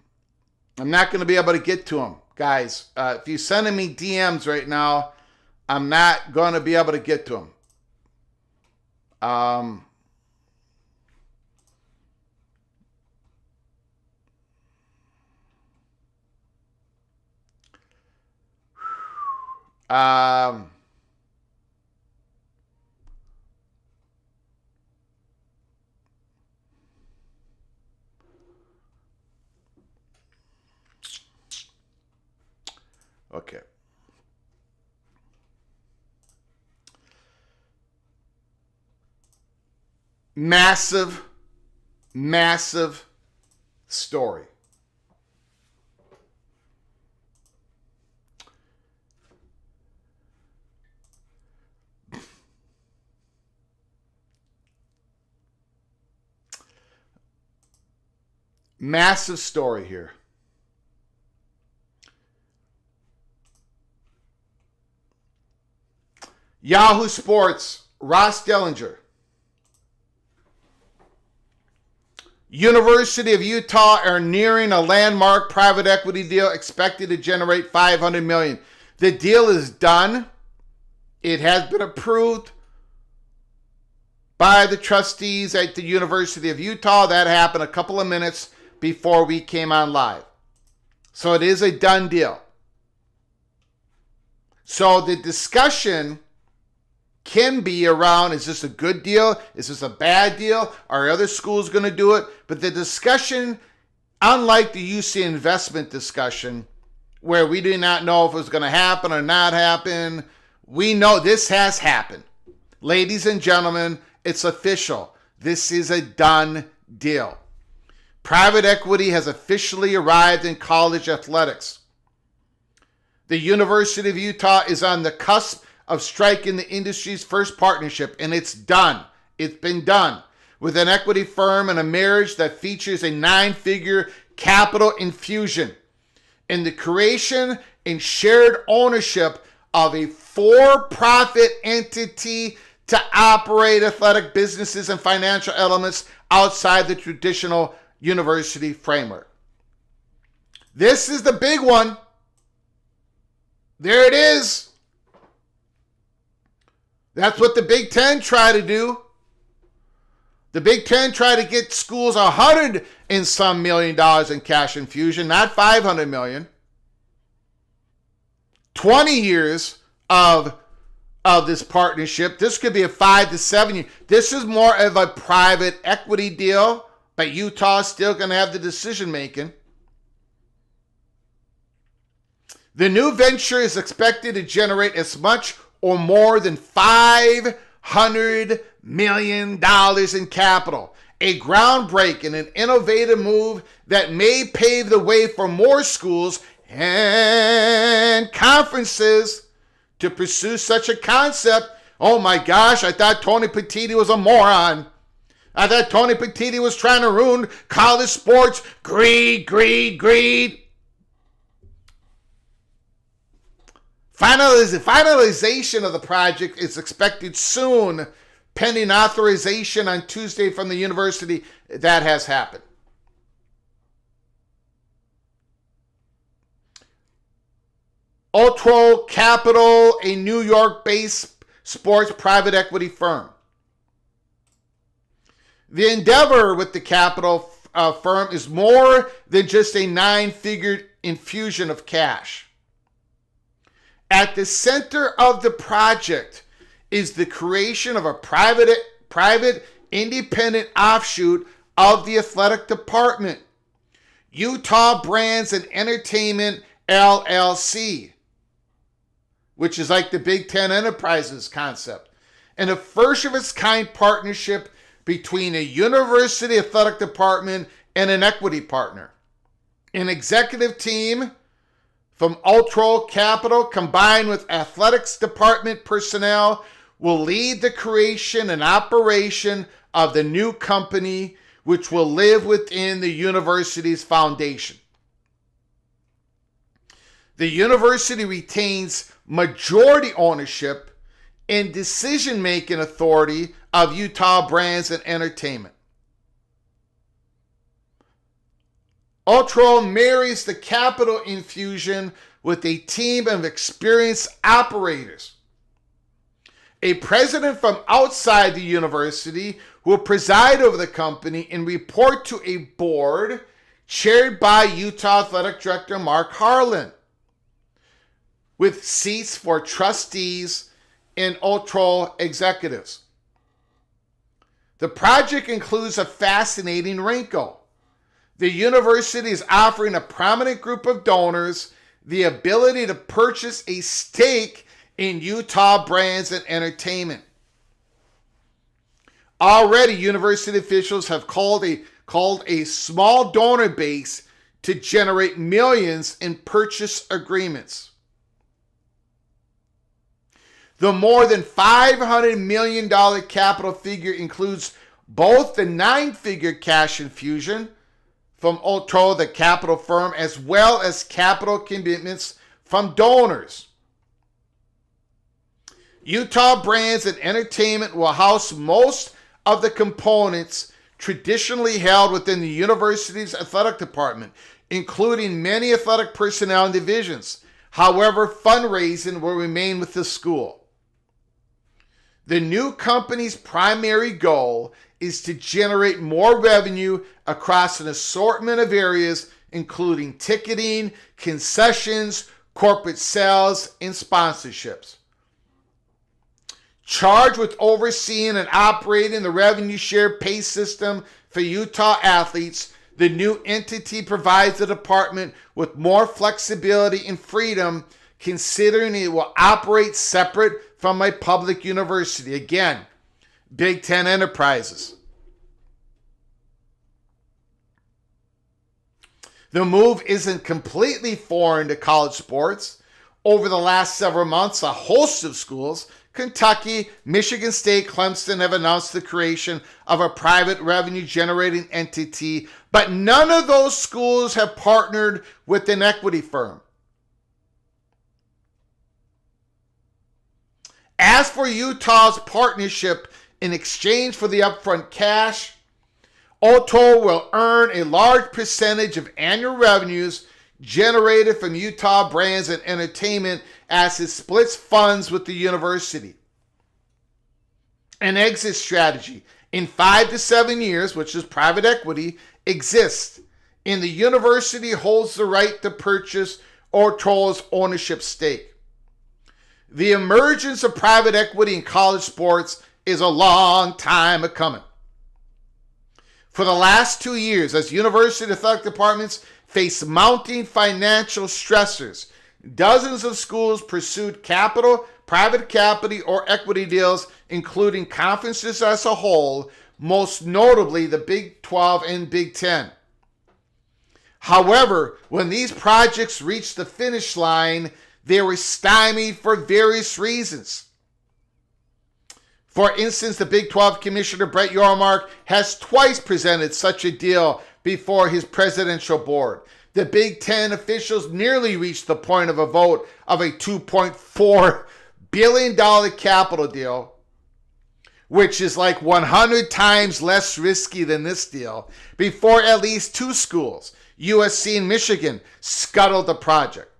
not going to be able to get to them, guys. If you're sending me DMs right now, I'm not going to be able to get to them. Okay. Massive, massive story. Massive story here. Yahoo Sports, Ross Dellinger. University of Utah are nearing a landmark private equity deal expected to generate $500 million. The deal is done. It has been approved by the trustees at the University of Utah. That happened a couple of minutes before we came on live. So it is a done deal. So the discussion can be around, is this a good deal? Is this a bad deal? Are other schools going to do it? But the discussion, unlike the UC investment discussion, where we did not know if it was going to happen or not happen, we know this has happened. Ladies and gentlemen, it's official. This is a done deal. Private equity has officially arrived in college athletics. The University of Utah is on the cusp of striking the industry's first partnership, and it's done. It's been done with an equity firm and a marriage that features a 9-figure capital infusion and the creation and shared ownership of a for-profit entity to operate athletic businesses and financial elements outside the traditional university framework. This is the big one. There it is. That's what the Big Ten tried to do. The Big Ten tried to get schools $100 and some million in cash infusion, not $500 million. 20 years of this partnership. This could be a 5 to 7 year. This is more of a private equity deal, but Utah's still going to have the decision making. The new venture is expected to generate as much or more than $500 million in capital. A groundbreaking and innovative move that may pave the way for more schools and conferences to pursue such a concept. Oh my gosh, I thought Tony Petitti was a moron. I thought Tony Petitti was trying to ruin college sports. Greed, greed, greed. Finalization of the project is expected soon, pending authorization on Tuesday from the university. That has happened. Otro Capital, a New York-based sports private equity firm. The endeavor with the capital firm is more than just a 9-figure infusion of cash. At the center of the project is the creation of a private independent offshoot of the athletic department, Utah Brands and Entertainment LLC, which is like the Big Ten Enterprises concept, and a first of its kind partnership between a university athletic department and an equity partner. An executive team from Otro Capital, combined with athletics department personnel, will lead the creation and operation of the new company, which will live within the university's foundation. The university retains majority ownership and decision-making authority of Utah Brands and Entertainment. Otro marries the capital infusion with a team of experienced operators. A president from outside the university who will preside over the company and report to a board chaired by Utah Athletic Director Mark Harlan, with seats for trustees and Otro executives. The project includes a fascinating wrinkle. The university is offering a prominent group of donors the ability to purchase a stake in Utah Brands and Entertainment. Already, university officials have called a small donor base to generate millions in purchase agreements. The more than $500 million capital figure includes both the 9-figure cash infusion from Otro, the capital firm, as well as capital commitments from donors. Utah Brands and Entertainment will house most of the components traditionally held within the university's athletic department, including many athletic personnel and divisions. However, fundraising will remain with the school. The new company's primary goal is to generate more revenue across an assortment of areas, including ticketing, concessions, corporate sales, and sponsorships. Charged with overseeing and operating the revenue share pay system for Utah athletes, the new entity provides the department with more flexibility and freedom, considering it will operate separate from a public university. Again, Big Ten enterprises. The move isn't completely foreign to college sports. Over the last several months, a host of schools, Kentucky, Michigan State, Clemson, have announced the creation of a private revenue-generating entity, but none of those schools have partnered with an equity firm. As for Utah's partnership, in exchange for the upfront cash, Otro will earn a large percentage of annual revenues generated from Utah Brands and Entertainment as it splits funds with the university. An exit strategy in 5 to 7 years, which is private equity, exists, and the university holds the right to purchase Otro's ownership stake. The emergence of private equity in college sports is a long time coming. For the last 2 years, as university athletic departments face mounting financial stressors, dozens of schools pursued capital, private capital, or equity deals, including conferences as a whole, most notably the Big 12 and Big 10. However, when these projects reached the finish line, they were stymied for various reasons. For instance, the Big 12 Commissioner Brett Yormark has twice presented such a deal before his presidential board. The Big 10 officials nearly reached the point of a vote of a $2.4 billion capital deal, which is like 100 times less risky than this deal, before at least 2 schools, USC and Michigan, scuttled the project.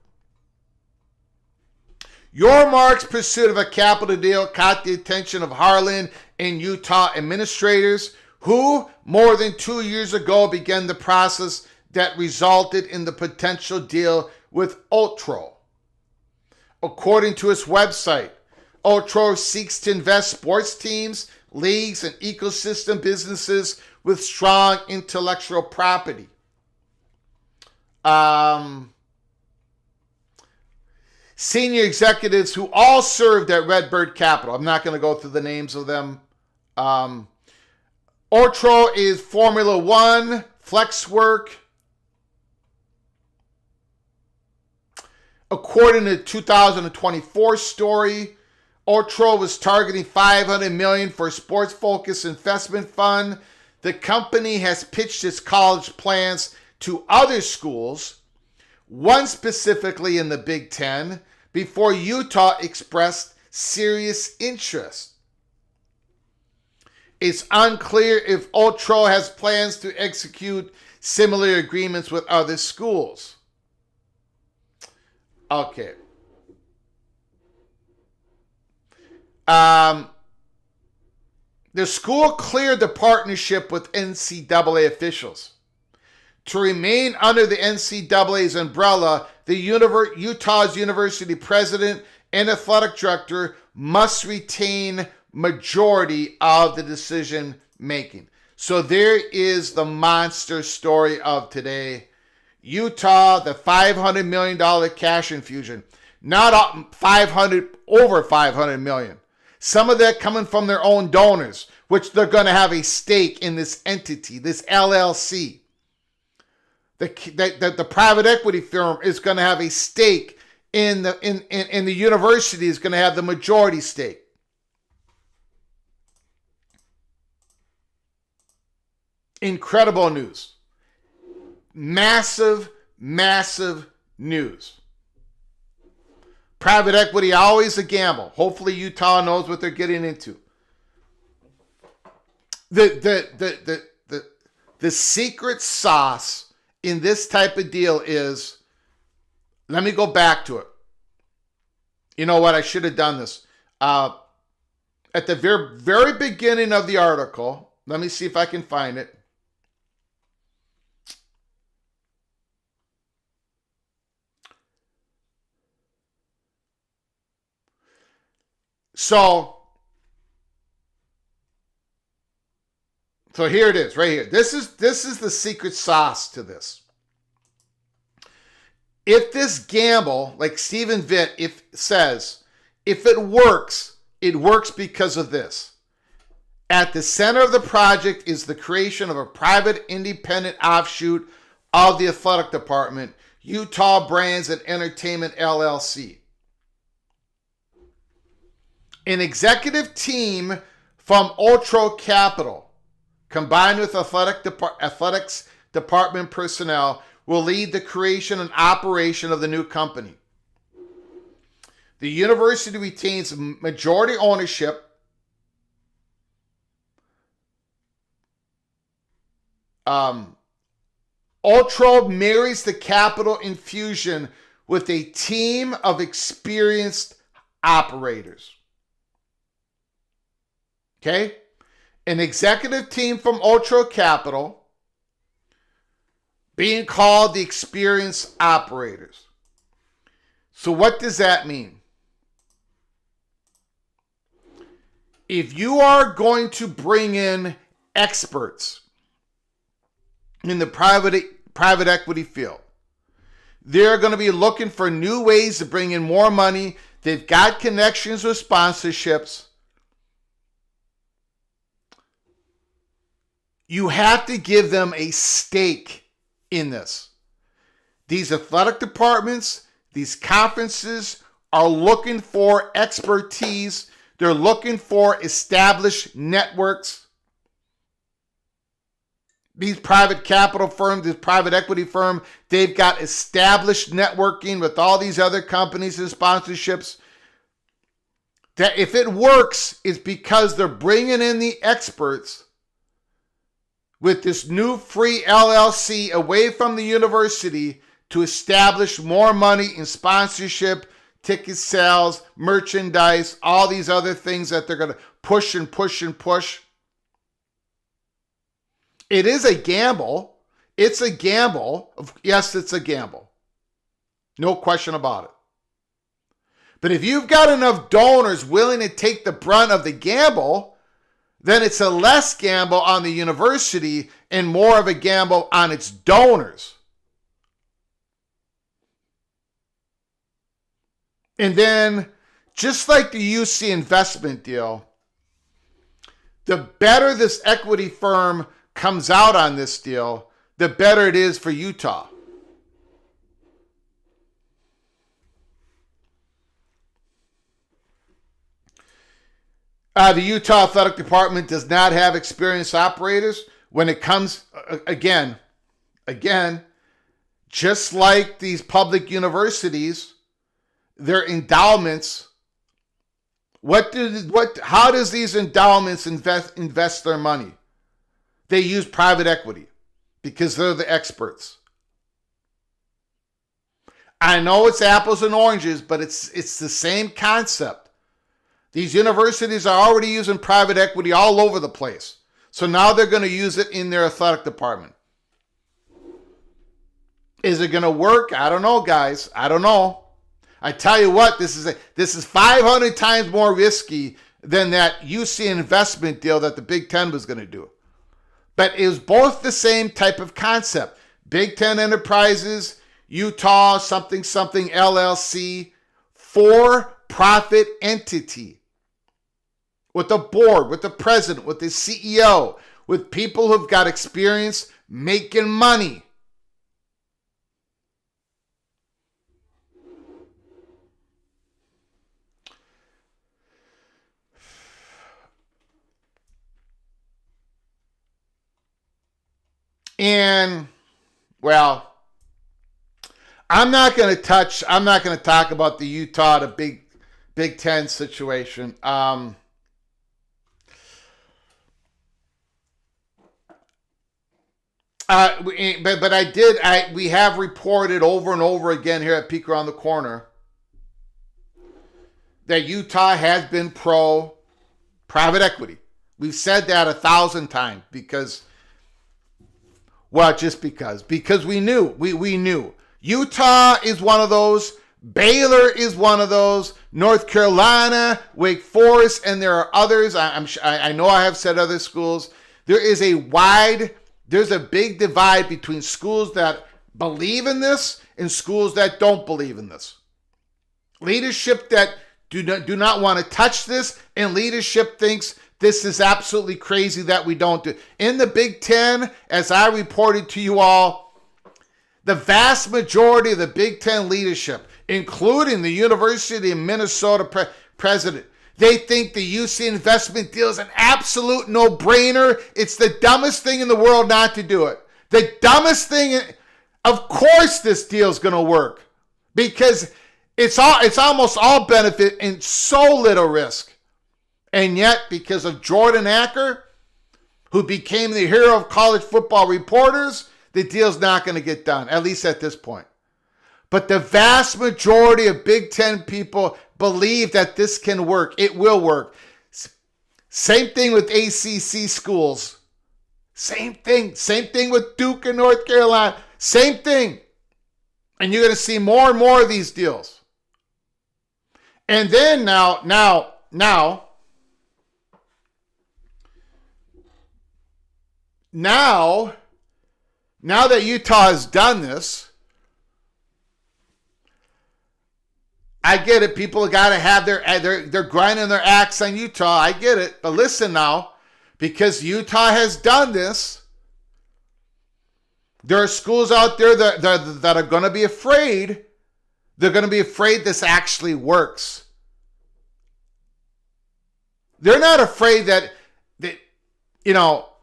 Yormark's pursuit of a capital deal caught the attention of Harlan and Utah administrators, who more than 2 years ago began the process that resulted in the potential deal with Otro. According to its website, Otro seeks to invest sports teams, leagues, and ecosystem businesses with strong intellectual property. Senior executives who all served at Redbird Capital. I'm not going to go through the names of them. Otro is Formula One, Flexwork. According to the 2024 story, Otro was targeting $500 million for a sports-focused investment fund. The company has pitched its college plans to other schools, one specifically in the Big Ten, before Utah expressed serious interest. It's unclear if Otro has plans to execute similar agreements with other schools. Okay. The school cleared the partnership with NCAA officials. To remain under the NCAA's umbrella, the Utah's university president and athletic director must retain majority of the decision making. So there is the monster story of today. Utah, the $500 million cash infusion. Not over $500 million. Some of that coming from their own donors, which they're going to have a stake in this entity, this LLC. The private equity firm is going to have a stake in the university, is going to have the majority stake. Incredible news. Massive, massive news. Private equity, always a gamble. Hopefully Utah knows what they're getting into. The secret sauce in this type of deal is, let me go back to it. You know what? I should have done this. At the very beginning of the article, let me see if I can find it. So here it is, right here. This is the secret sauce to this. If this gamble, like Stephen Vitt says, if it works because of this. At the center of the project is the creation of a private independent offshoot of the athletic department, Utah Brands and Entertainment LLC. An executive team from Otro Capital, combined with athletics department personnel, will lead the creation and operation of the new company. The university retains majority ownership. Otro marries the capital infusion with a team of experienced operators. Okay? An executive team from Otro Capital being called the experienced operators. So what does that mean? If you are going to bring in experts in the private equity field, they're going to be looking for new ways to bring in more money. They've got connections with sponsorships. You have to give them a stake in this. These athletic departments, these conferences are looking for expertise. They're looking for established networks. These private capital firms, this private equity firm, they've got established networking with all these other companies and sponsorships. That if it works, it's because they're bringing in the experts with this new free LLC away from the university to establish more money in sponsorship, ticket sales, merchandise, all these other things that they're going to push and push and push. It is a gamble. It's a gamble. Yes, it's a gamble. No question about it. But if you've got enough donors willing to take the brunt of the gamble, then it's a less gamble on the university and more of a gamble on its donors. And then, just like the UC investment deal, the better this equity firm comes out on this deal, the better it is for Utah. The Utah Athletic Department does not have experienced operators when it comes, again, just like these public universities, their endowments, how does these endowments invest their money? They use private equity because they're the experts. I know it's apples and oranges, but it's the same concept. These universities are already using private equity all over the place. So now they're going to use it in their athletic department. Is it going to work? I don't know, guys. I don't know. I tell you what, this is 500 times more risky than that UC investment deal that the Big Ten was going to do. But it was both the same type of concept. Big Ten Enterprises, Utah something LLC, for-profit entity. with the board, with the president, with the CEO, with people who've got experience making money. And, well, I'm not going to talk about the Utah to Big Ten situation. But we have reported over and over again here at Peek Around the Corner that Utah has been pro private equity. We've said that 1,000 times because we knew. We knew. Utah is one of those. Baylor is one of those. North Carolina, Wake Forest, and there are others. I know I have said other schools. There's a big divide between schools that believe in this and schools that don't believe in this. Leadership that do not want to touch this, and leadership thinks this is absolutely crazy that we don't do. In the Big Ten, as I reported to you all, the vast majority of the Big Ten leadership, including the University of Minnesota president, they think the UC investment deal is an absolute no-brainer. It's the dumbest thing in the world not to do it. The dumbest thing, of course this deal is going to work because it's almost all benefit and so little risk. And yet, because of Jordan Acker, who became the hero of college football reporters, the deal's not going to get done, at least at this point. But the vast majority of Big Ten people believe that this can work. It will work. Same thing with ACC schools. Same thing. Same thing with Duke and North Carolina. Same thing. And you're going to see more and more of these deals. And then now that Utah has done this, I get it. People got to have they're grinding their axe on Utah. I get it. But listen now, because Utah has done this, there are schools out there that are going to be afraid. They're going to be afraid this actually works. They're not afraid that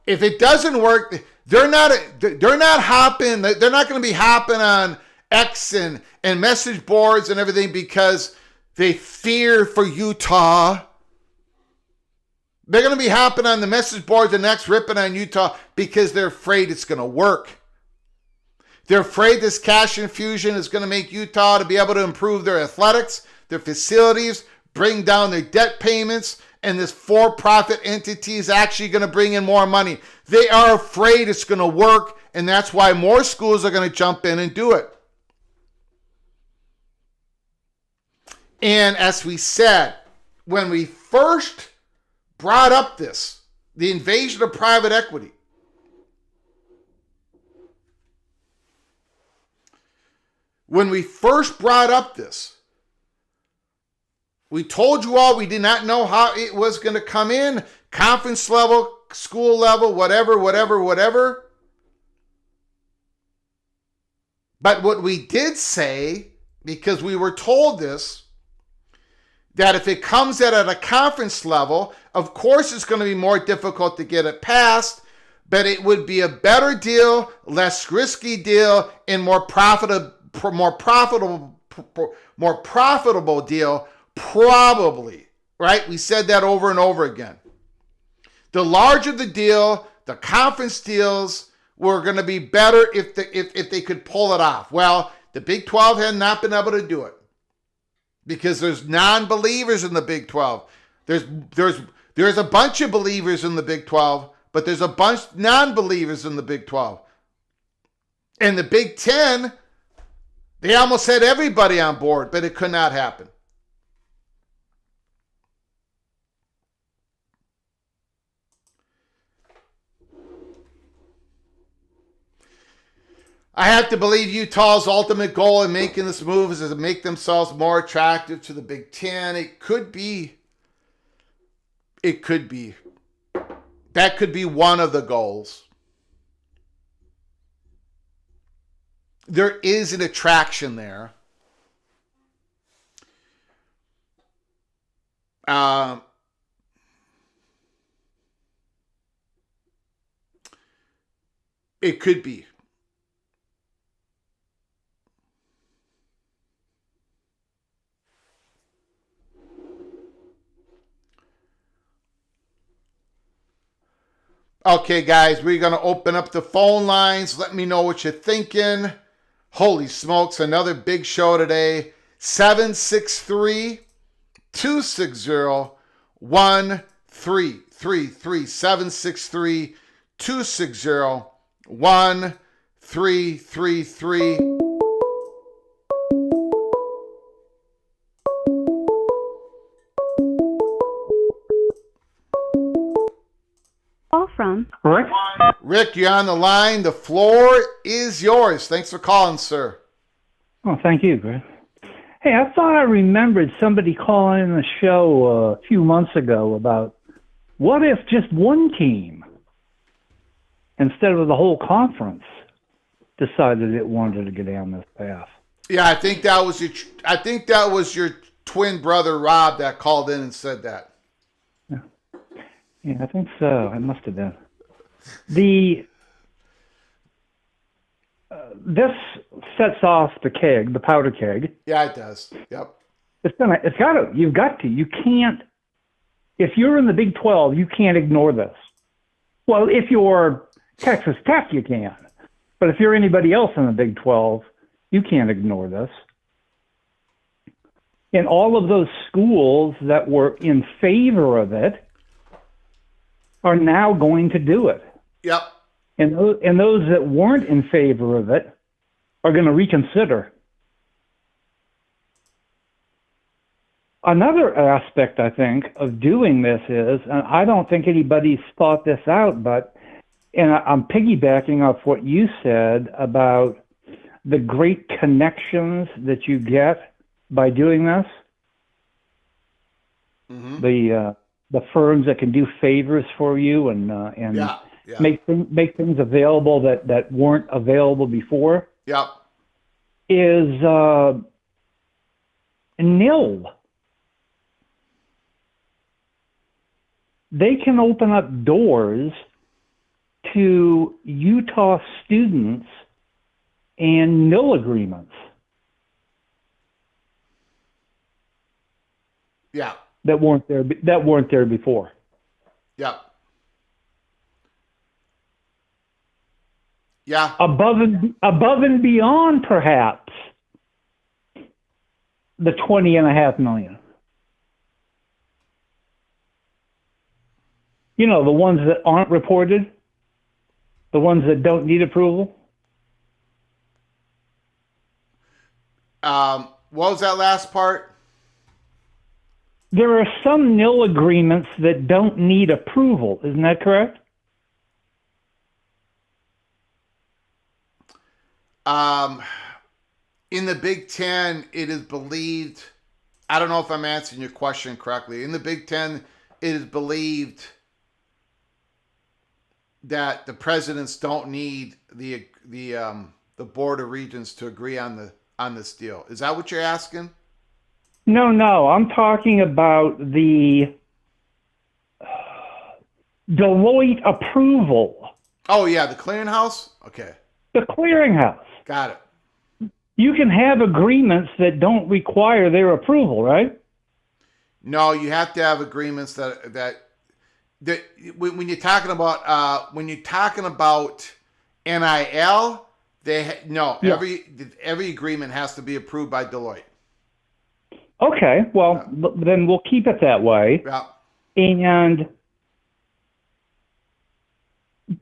if it doesn't work, they're not hopping. They're not going to be hopping on X and message boards and everything because they fear for Utah. They're going to be hopping on the message boards and X ripping on Utah because they're afraid it's going to work. They're afraid this cash infusion is going to make Utah to be able to improve their athletics, their facilities, bring down their debt payments, and this for-profit entity is actually going to bring in more money. They are afraid it's going to work, and that's why more schools are going to jump in and do it. And as we said, when we first brought up this, the invasion of private equity, when we first brought up this, we told you all we did not know how it was going to come in, conference level, school level, whatever. But what we did say, because we were told this, that if it comes at a conference level, of course it's going to be more difficult to get it passed, but it would be a better deal, less risky deal, and more profitable deal, probably, right? We said that over and over again. The larger the deal, the conference deals were going to be better if they could pull it off. Well, the Big 12 had not been able to do it because there's non-believers in the Big 12. There's a bunch of believers in the Big 12, but there's a bunch non-believers in the Big 12. And the Big 10, they almost had everybody on board, but it could not happen. I have to believe Utah's ultimate goal in making this move is to make themselves more attractive to the Big Ten. It could be It could be. That could be one of the goals. There is an attraction there. It could be. Okay, guys, we're going to open up the phone lines. Let me know what you're thinking. Holy smokes, another big show today. 763-260-1333. 763-260-1333. Call from Rick? Rick, you're on the line. The floor is yours. Thanks for calling, sir. Oh, thank you, Greg. Hey, I thought I remembered somebody calling in the show a few months ago about what if just one team, instead of the whole conference, decided it wanted to go down this path. Yeah, I think that was your twin brother Rob that called in and said that. Yeah, I think so. It must have been. This sets off the keg, the powder keg. Yeah, it does. Yep. You can't, if you're in the Big 12, you can't ignore this. Well, if you're Texas Tech, you can. But if you're anybody else in the Big 12, you can't ignore this. And all of those schools that were in favor of it are now going to do it. Yep. And those that weren't in favor of it are going to reconsider. Another aspect, I think, of doing this is, and I don't think anybody's thought this out, and I'm piggybacking off what you said about the great connections that you get by doing this. Mm-hmm. The firms that can do favors for you and make things available that weren't available before. Yep. Is nil. They can open up doors to Utah students and nil agreements. Yeah. That weren't there before. Yep. Yeah. Above and beyond, perhaps, the $20.5 million. You know, the ones that aren't reported, the ones that don't need approval. What was that last part? There are some nil agreements that don't need approval. Isn't that correct? In the Big Ten, it is believed, I don't know if I'm answering your question correctly. In the Big Ten, it is believed that the presidents don't need the Board of Regents to agree on this deal. Is that what you're asking? No. I'm talking about the Deloitte approval. Oh, yeah, the clearinghouse? Okay. The clearinghouse. Got it. You can have agreements that don't require their approval, right? No, you have to have agreements that when you're talking about NIL, every agreement has to be approved by Deloitte. Okay, well, then we'll keep it that way. Yeah.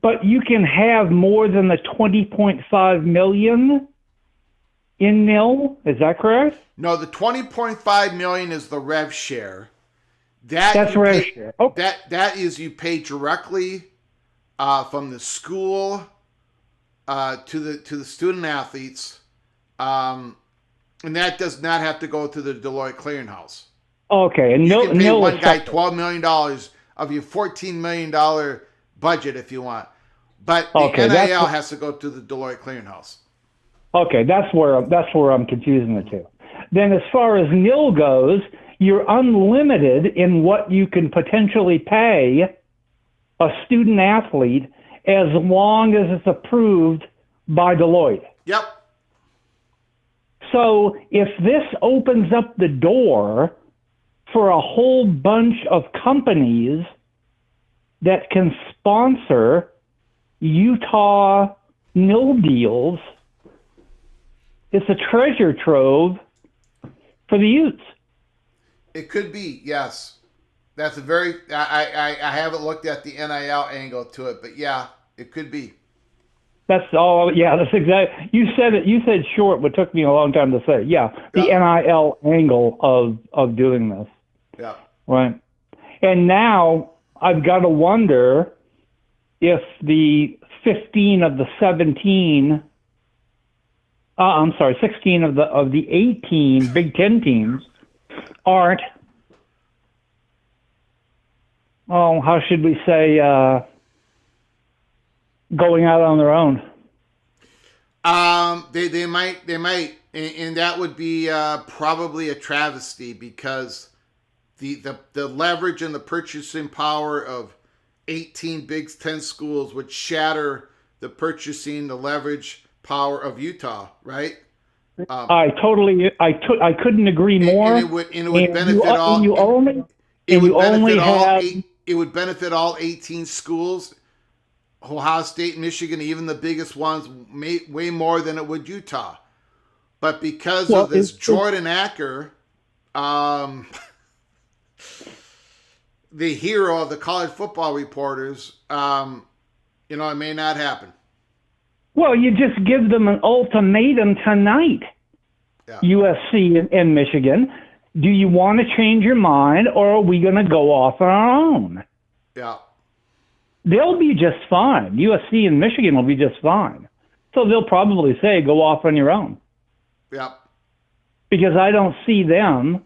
But you can have more than the $20.5 million in nil. Is that correct? No, the $20.5 million is the rev share. That's rev share. Okay. That is you pay directly from the school to the student athletes. And that does not have to go to the Deloitte clearinghouse. Okay, and you can pay nil one guy $12 million of your $14 million budget if you want. But the Okay, NIL has to go to the Deloitte Clearinghouse. Okay, that's where I'm confusing the two. Then as far as nil goes, you're unlimited in what you can potentially pay a student athlete as long as it's approved by Deloitte. Yep. So if this opens up the door for a whole bunch of companies that can sponsor Utah nil deals, it's a treasure trove for the youths. It could be, yes. That's a very, I haven't looked at the NIL angle to it, but yeah, it could be. That's all. Yeah, that's exactly. You said it. You said short, but took me a long time to say. Yeah, the NIL angle of doing this. Yeah. Right. And now I've got to wonder if the 15 of the 17. I'm sorry, 16 of the 18 Big Ten teams aren't. Oh, how should we say? Going out on their own. They might, and that would be probably a travesty because the leverage and the purchasing power of 18 Big Ten schools would shatter the leverage power of Utah, right? I couldn't agree more. And it would benefit all. It would benefit all 18 schools. Ohio State, Michigan, even the biggest ones, way more than it would Utah. But because of this Jordan Acker, the hero of the college football reporters, it may not happen. Well, you just give them an ultimatum tonight, USC and Michigan. Do you want to change your mind, or are we going to go off on our own? Yeah. They'll be just fine. USC and Michigan will be just fine. So they'll probably say, go off on your own. Yeah. Because I don't see them.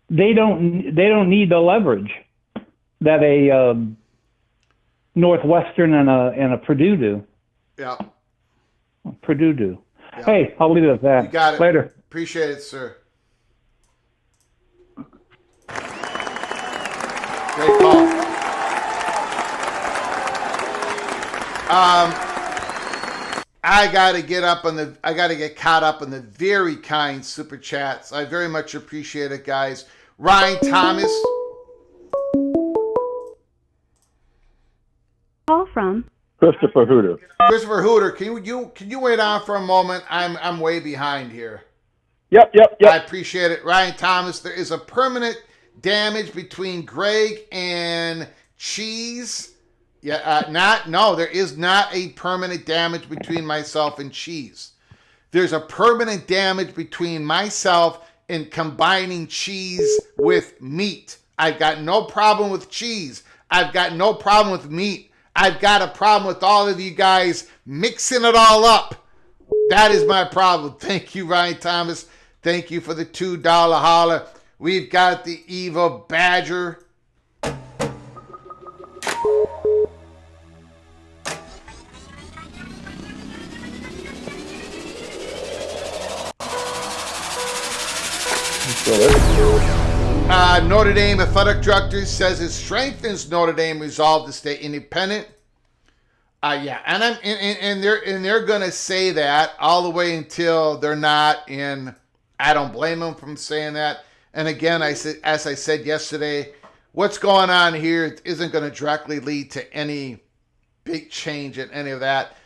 They don't need the leverage that a Northwestern and a Purdue do. Yeah. Purdue do. Yeah. Hey, I'll leave it at that. You got it. Later. Appreciate it, sir. Great call. I gotta get caught up on the very kind super chats. I very much appreciate it, guys. Ryan Thomas. Call from Christopher Hooter. Christopher Hooter, can you wait on for a moment? I'm way behind here. Yep. I appreciate it. Ryan Thomas, there is a permanent damage between Greg and Cheese. There is not a permanent damage between myself and Cheese. There's a permanent damage between myself and combining cheese with meat. I've got no problem with cheese. I've got no problem with meat. I've got a problem with all of you guys mixing it all up. That is my problem. Thank you, Ryan Thomas. Thank you for the $2 holler. We've got the Eva Badger. Notre Dame athletic director says it strengthens Notre Dame resolve to stay independent. And they're gonna say that all the way until they're not. And I don't blame them from saying that. And again, as I said yesterday, what's going on here isn't going to directly lead to any big change in any of that.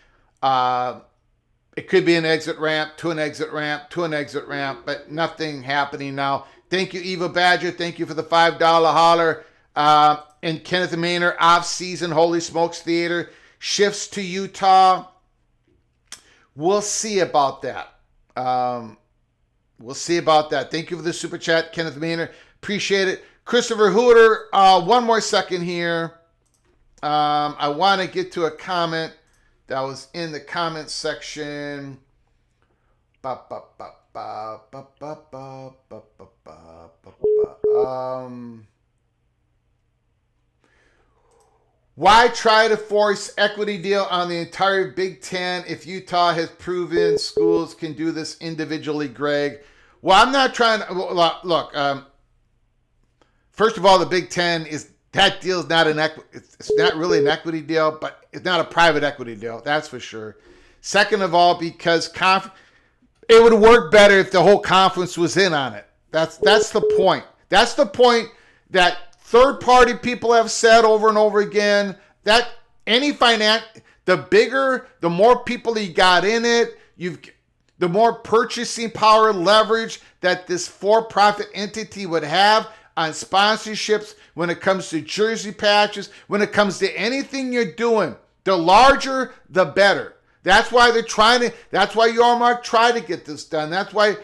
It could be an exit ramp to an exit ramp to an exit ramp, but nothing happening now. Thank you, Eva Badger. Thank you for the $5 holler. And Kenneth Maynard, off-season Holy Smokes Theater shifts to Utah. We'll see about that. We'll see about that. Thank you for the super chat, Kenneth Maynard. Appreciate it. Christopher Hooter, one more second here. I want to get to a comment that was in the comment section. Why try to force equity deal on the entire Big Ten if Utah has proven schools can do this individually, Greg? Well, I'm not trying to look. First of all, the Big Ten that deal is not it's not really an equity deal, but it's not a private equity deal. That's for sure. Second of all, because it would work better if the whole conference was in on it. That's the point. That's the point that third-party people have said over and over again, that the more people you got in it, the more purchasing power leverage that this for-profit entity would have on sponsorships when it comes to jersey patches, when it comes to anything you're doing. The larger, the better. That's why that's why Yormark tried to get this done. That's why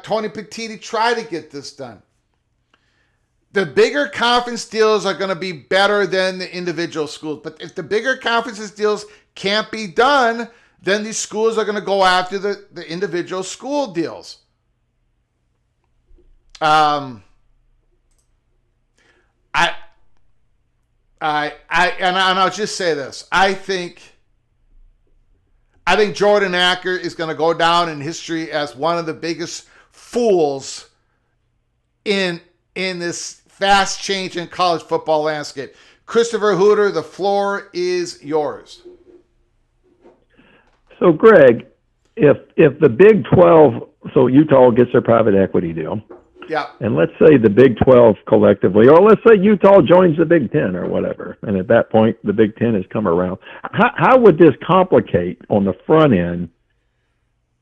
Tony Petitti tried to get this done. The bigger conference deals are going to be better than the individual schools. But if the bigger conferences deals can't be done, then these schools are going to go after the individual school deals. And I'll just say this. I think Jordan Acker is going to go down in history as one of the biggest fools in this fast changing college football landscape. Christopher Hooter, the floor is yours. So, Greg, if the Big 12, so Utah gets their private equity deal, yeah, and let's say the Big 12 collectively, or let's say Utah joins the Big 10 or whatever, and at that point the Big 10 has come around, how would this complicate on the front end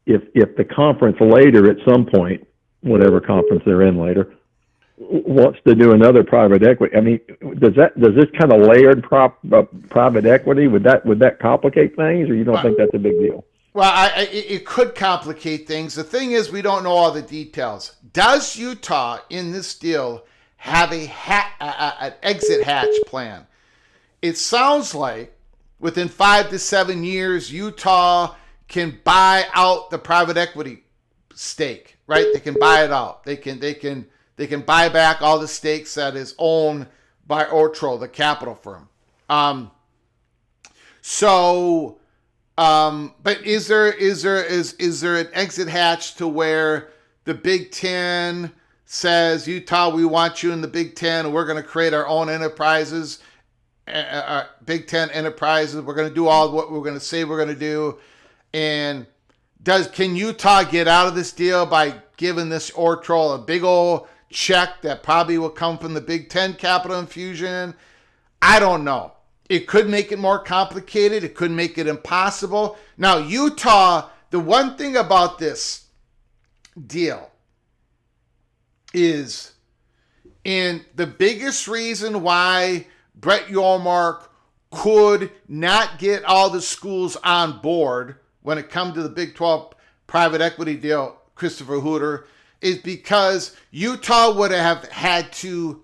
if the conference later at some point, whatever conference they're in later, wants to do another private equity? I mean, does this kind of layered private equity, would that complicate things, or you don't think that's a big deal? Well, it could complicate things. The thing is, we don't know all the details. Does Utah in this deal have an exit hatch plan? It sounds like within 5 to 7 years, Utah can buy out the private equity stake, right? They can buy it out. They can buy back all the stakes that is owned by Otro, the capital firm. But is there an exit hatch to where the Big Ten says, Utah, we want you in the Big Ten, and we're going to create our own enterprises, Big Ten enterprises. We're going to do all what we're going to say we're going to do. And can Utah get out of this deal by giving this Otro a big old check that probably will come from the Big Ten capital infusion? I don't know. It could make it more complicated. It could make it impossible. Now, Utah, the one thing about this deal is, and the biggest reason why Brett Yormark could not get all the schools on board when it comes to the Big 12 private equity deal, Christopher Hooter, is because Utah would have had to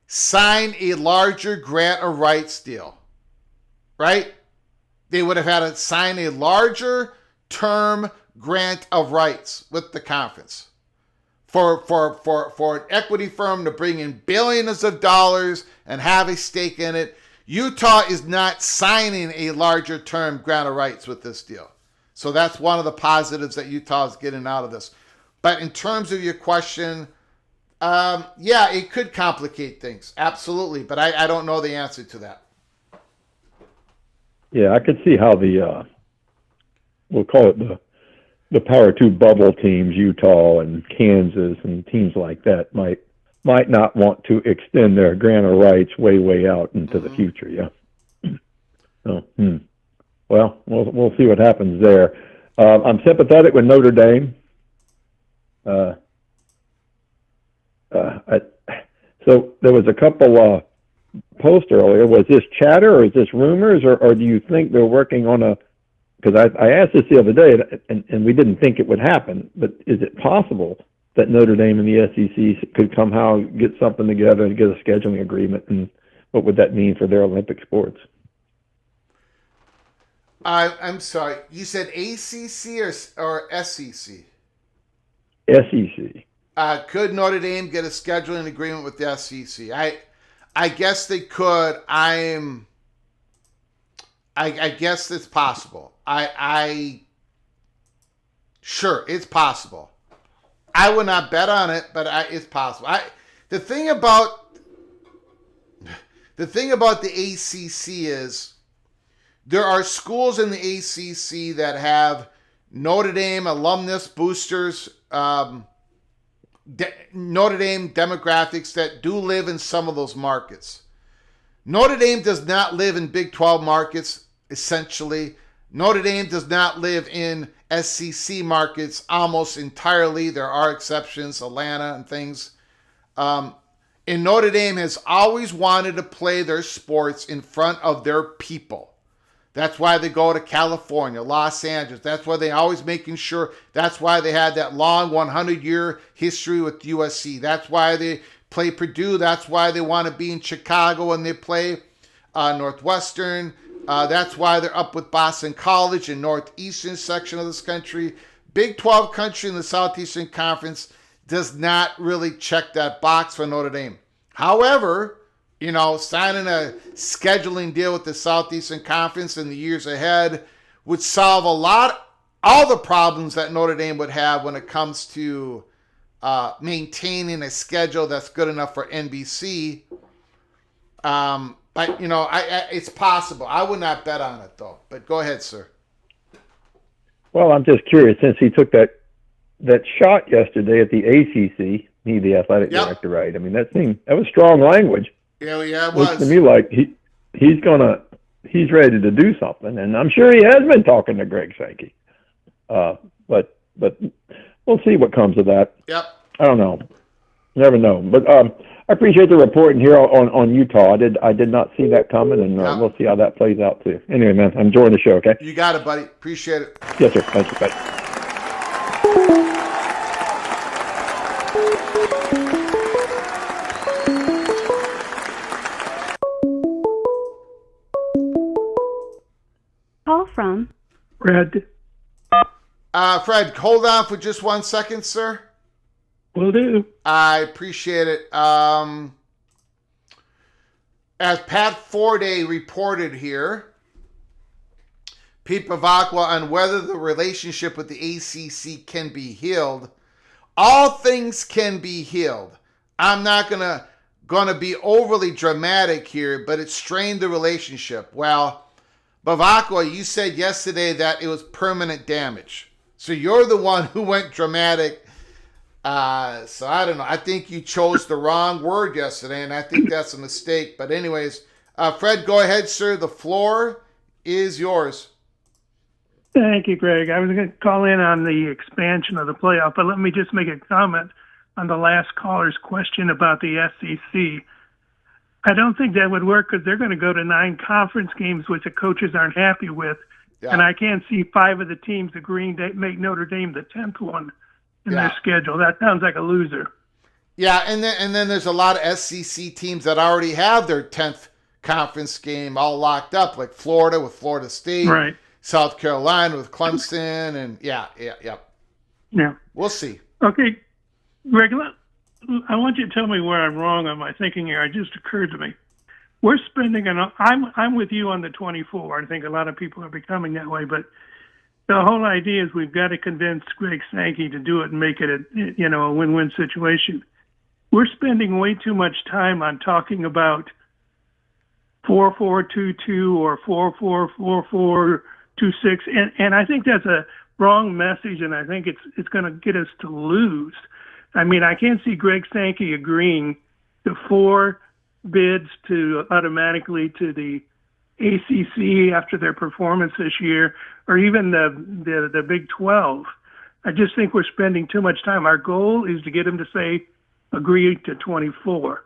sign a larger grant of rights deal, right? They would have had to sign a larger term grant of rights with the conference for an equity firm to bring in billions of dollars and have a stake in it. Utah is not signing a larger term grant of rights with this deal. So that's one of the positives that Utah is getting out of this. But in terms of your question, yeah, it could complicate things. Absolutely. But I don't know the answer to that. Yeah, I could see how we'll call it the Power 2 bubble teams, Utah and Kansas and teams like that might not want to extend their grant of rights way out into the future. Yeah. So, well, we'll see what happens there. I'm sympathetic with Notre Dame. So there was a couple posts earlier. Was this chatter or is this rumors, or do you think they're working on because I asked this the other day and we didn't think it would happen, but is it possible that Notre Dame and the SEC could somehow get something together and get a scheduling agreement, and what would that mean for their Olympic sports? I'm sorry, you said ACC or SEC? SEC. Could Notre Dame get a scheduling agreement with the SEC? I guess they could. I guess it's possible. Sure, it's possible. I would not bet on it, but it's possible. The thing about the ACC is there are schools in the ACC that have Notre Dame alumnus boosters, Notre Dame demographics that do live in some of those markets. Notre Dame does not live in Big 12 markets, essentially. Notre Dame does not live in SEC markets almost entirely. There are exceptions, Atlanta and things. And Notre Dame has always wanted to play their sports in front of their people. That's why they go to California, Los Angeles. That's why they're always making sure. That's why they had that long 100-year history with USC. That's why they play Purdue. That's why they want to be in Chicago when they play Northwestern. That's why they're up with Boston College in northeastern section of this country. Big 12 country in the Southeastern Conference does not really check that box for Notre Dame. However, signing a scheduling deal with the Southeastern Conference in the years ahead would solve all the problems that Notre Dame would have when it comes to maintaining a schedule that's good enough for NBC. But, it's possible. I would not bet on it, though. But go ahead, sir. Well, I'm just curious, since he took that shot yesterday at the ACC, the athletic director, right? I mean, that was strong language. Yeah, it Looks was. to me like he's ready to do something, and I'm sure he has been talking to Greg Sankey. But we'll see what comes of that. Yep. I don't know. Never know. But I appreciate the reporting here on Utah. I did not see that coming, and we'll see how that plays out too. Anyway, man, I'm enjoying the show. Okay. You got it, buddy. Appreciate it. Yes, sir. Thank you. Bye. Call from Fred. Fred, hold on for just 1 second, sir. Will do. I appreciate it. As Pat Forday reported here, Pete Bavacqua on whether the relationship with the ACC can be healed. All things can be healed. I'm not gonna be overly dramatic here, but it strained the relationship. Well, Bavacqua, you said yesterday that it was permanent damage. So you're the one who went dramatic. So I don't know. I think you chose the wrong word yesterday, and I think that's a mistake. But anyways, Fred, go ahead, sir. The floor is yours. Thank you, Greg. I was going to call in on the expansion of the playoff, but let me just make a comment on the last caller's question about the SEC. I don't think that would work because they're going to go to 9 conference games, which the coaches aren't happy with. Yeah. And I can't see 5 of the teams agreeing to make Notre Dame the 10th one in their schedule. That sounds like a loser. Yeah, and then there's a lot of SEC teams that already have their 10th conference game all locked up, like Florida with Florida State, right? South Carolina with Clemson, and yeah. We'll see. Okay, Greg, I want you to tell me where I'm wrong on my thinking here. It just occurred to me. We're spending I'm with you on the 24. I think a lot of people are becoming that way, but the whole idea is we've got to convince Greg Sankey to do it and make it a win-win situation. We're spending way too much time on talking about 4-4-2-2 or 4-4-4-4-2-6, and I think that's a wrong message, and I think it's going to get us to lose. I mean, I can't see Greg Sankey agreeing to 4 bids to automatically to the ACC after their performance this year, or even the Big 12. I just think we're spending too much time. Our goal is to get them to say agree to 24.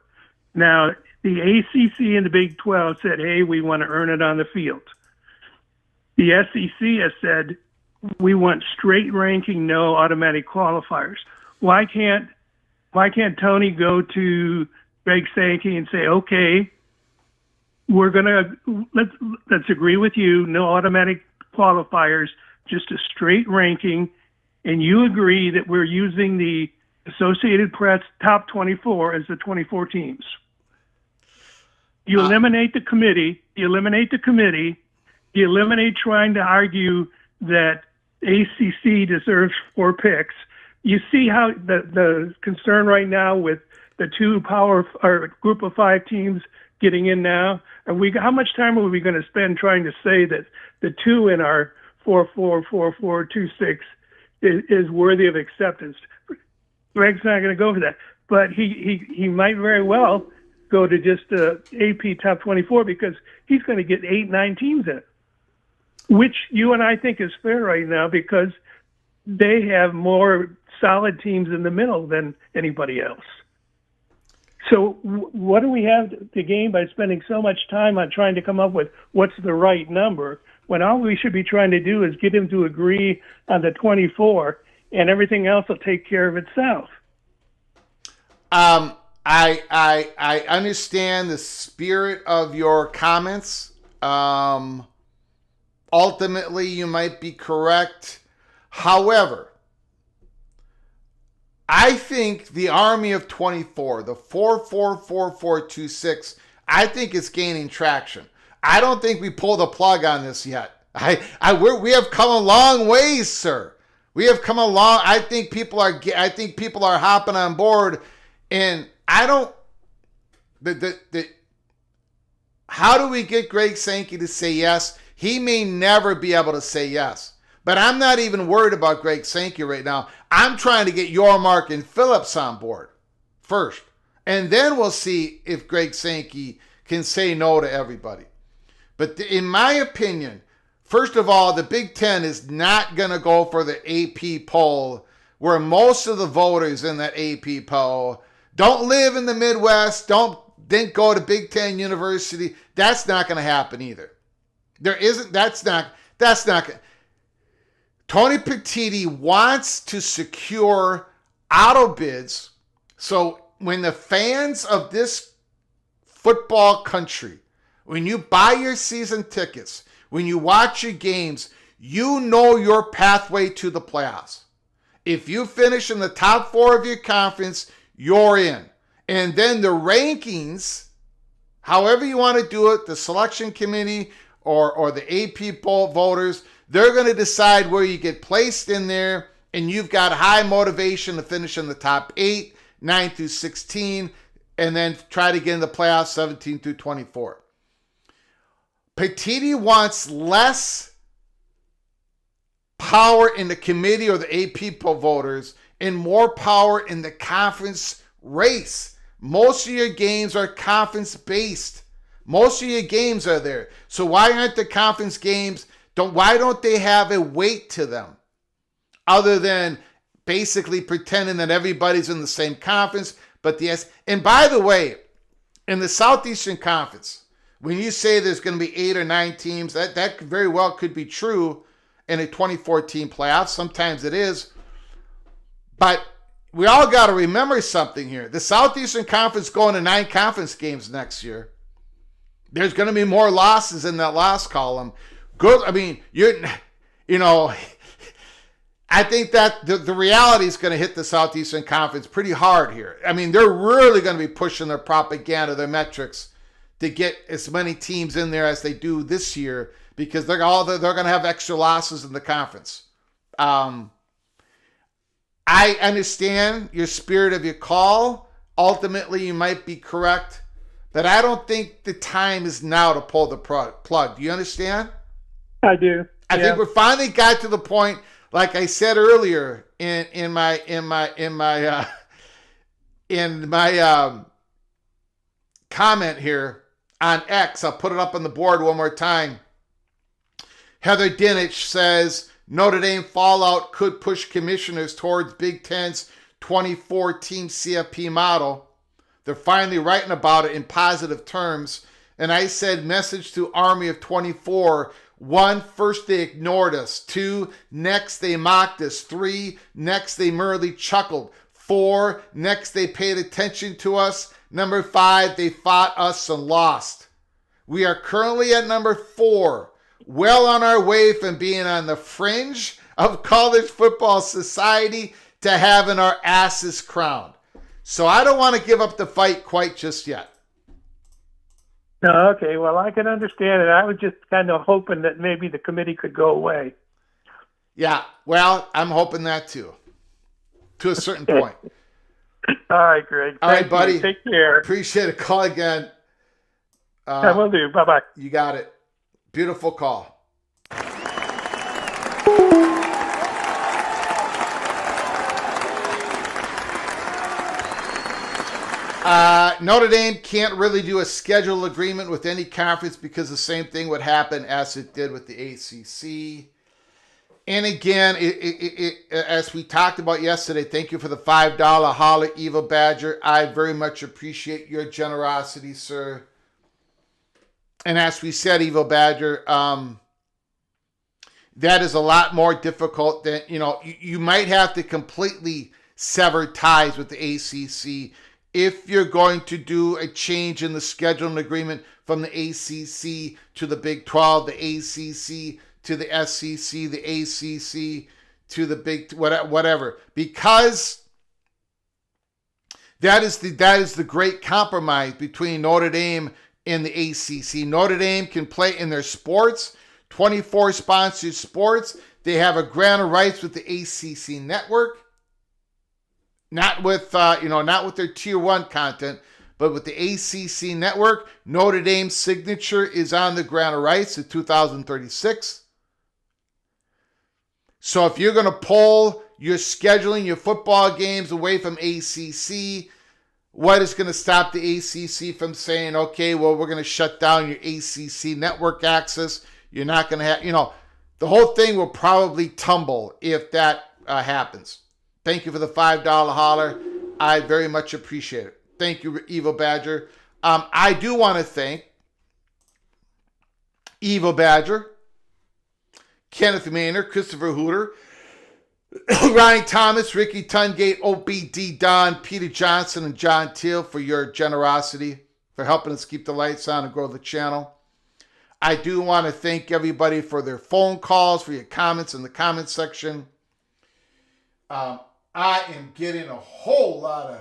Now, the ACC and the Big 12 said, hey, we want to earn it on the field. The SEC has said, we want straight ranking, no automatic qualifiers. Why can't Tony go to Greg Sankey and say, okay, we're let's agree with you, no automatic qualifiers, just a straight ranking, and you agree that we're using the Associated Press top 24 as the 24 teams. You eliminate the committee. You eliminate the committee. You eliminate trying to argue that ACC deserves 4 picks. You see how the concern right now with the 2 power or group of 5 teams getting in now. How much time are we going to spend trying to say that the 2 in our 4-4-4-4-2-6 is worthy of acceptance? Greg's not going to go for that, but he might very well go to just AP top 24 because he's going to get 8-9 teams in it, which you and I think is fair right now because they have more solid teams in the middle than anybody else. So what do we have to gain by spending so much time on trying to come up with what's the right number when all we should be trying to do is get him to agree on the 24 and everything else will take care of itself? I understand the spirit of your comments. Ultimately, you might be correct. However, I think the Army of 24, the 4-4-4-4-2-6, I think it's gaining traction. I don't think we pulled the plug on this yet. We have come a long ways, sir. We have come a long. I think people are hopping on board, and I don't. How do we get Greg Sankey to say yes? He may never be able to say yes. But I'm not even worried about Greg Sankey right now. I'm trying to get Yormark and Phillips on board first. And then we'll see if Greg Sankey can say no to everybody. But in my opinion, first of all, the Big Ten is not going to go for the AP poll where most of the voters in that AP poll don't live in the Midwest, didn't go to Big Ten University. That's not going to happen either. That's not Tony Petitti wants to secure auto bids. So when the fans of this football country, when you buy your season tickets, when you watch your games, you know your pathway to the playoffs. If you finish in the top 4 of your conference, you're in. And then the rankings, however you want to do it, the selection committee or the AP poll voters, they're going to decide where you get placed in there, and you've got high motivation to finish in the top 8, 9 through 16, and then try to get in the playoffs 17 through 24. Petitti wants less power in the committee or the AP poll voters and more power in the conference race. Most of your games are conference-based. Most of your games are there. So why aren't the conference games... Why don't they have a weight to them other than basically pretending that everybody's in the same conference? And by the way, in the Southeastern Conference, when you say there's going to be 8 or 9 teams, that very well could be true in a 24-team playoff. Sometimes it is. But we all got to remember something here. The Southeastern Conference going to 9 conference games next year. There's going to be more losses in that loss column. Good. I mean, I think that the reality is going to hit the Southeastern Conference pretty hard here. I mean, they're really going to be pushing their propaganda, their metrics to get as many teams in there as they do this year because they're going to have extra losses in the conference. I understand your spirit of your call. Ultimately, you might be correct, but I don't think the time is now to pull the plug. Do you understand? I do. I think we finally got to the point, like I said earlier in my comment here on X. I'll put it up on the board one more time. Heather Dinich says Notre Dame fallout could push commissioners towards Big Ten's 24-team CFP model. They're finally writing about it in positive terms. And I said, message to Army of 24. 1, first they ignored us. 2, next they mocked us. 3, next they merely chuckled. 4, next they paid attention to us. Number 5, they fought us and lost. We are currently at number 4, well on our way from being on the fringe of college football society to having our asses crowned. So I don't want to give up the fight quite just yet. No, okay, well, I can understand it. I was just kind of hoping that maybe the committee could go away. Yeah, well, I'm hoping that too, to a certain point. All right, Greg. All right, Thank buddy. you. Take care. Appreciate it. Call again. I will do. Bye-bye. You got it. Beautiful call. Notre Dame can't really do a schedule agreement with any conference because the same thing would happen as it did with the ACC. And again, as we talked about yesterday, thank you for the $5 holler, Eva Badger. I very much appreciate your generosity, sir. And as we said, Eva Badger, that is a lot more difficult than, you might have to completely sever ties with the ACC if you're going to do a change in the scheduling agreement from the ACC to the Big 12, the ACC to the SEC, the ACC to the Big whatever, because that is the great compromise between Notre Dame and the ACC. Notre Dame can play in their sports, 24 sponsored sports. They have a grant of rights with the ACC network. Not with their tier 1 content, but with the ACC network. Notre Dame's signature is on the grant of rights to 2036. So if you're going to pull your scheduling, your football games away from ACC, what is going to stop the ACC from saying, okay, well, we're going to shut down your ACC network access? You're not going to have, the whole thing will probably tumble if that happens. Thank you for the $5 holler. I very much appreciate it. Thank you, Eva Badger. I do want to thank Eva Badger, Kenneth Maynard, Christopher Hooter, Ryan Thomas, Ricky Tungate, OBD Don, Peter Johnson, and John Teal for your generosity, for helping us keep the lights on and grow the channel. I do want to thank everybody for their phone calls, for your comments in the comment section. I am getting a whole lot of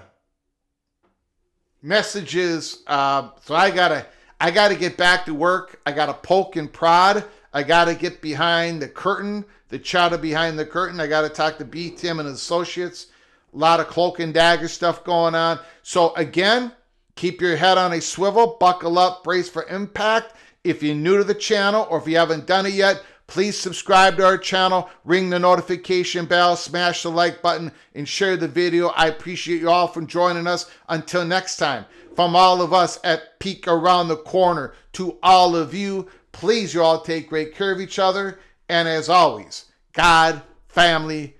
messages, so I gotta get back to work. I gotta poke and prod. I gotta get behind the curtain, the chatter behind the curtain. I gotta talk to B. Tim and his associates. A lot of cloak and dagger stuff going on. So again, keep your head on a swivel, buckle up, brace for impact. If you're new to the channel or if you haven't done it yet, please subscribe to our channel, ring the notification bell, smash the like button, and share the video. I appreciate you all for joining us. Until next time, from all of us at Peek Around the Corner to all of you, please you all take great care of each other. And as always, God, family,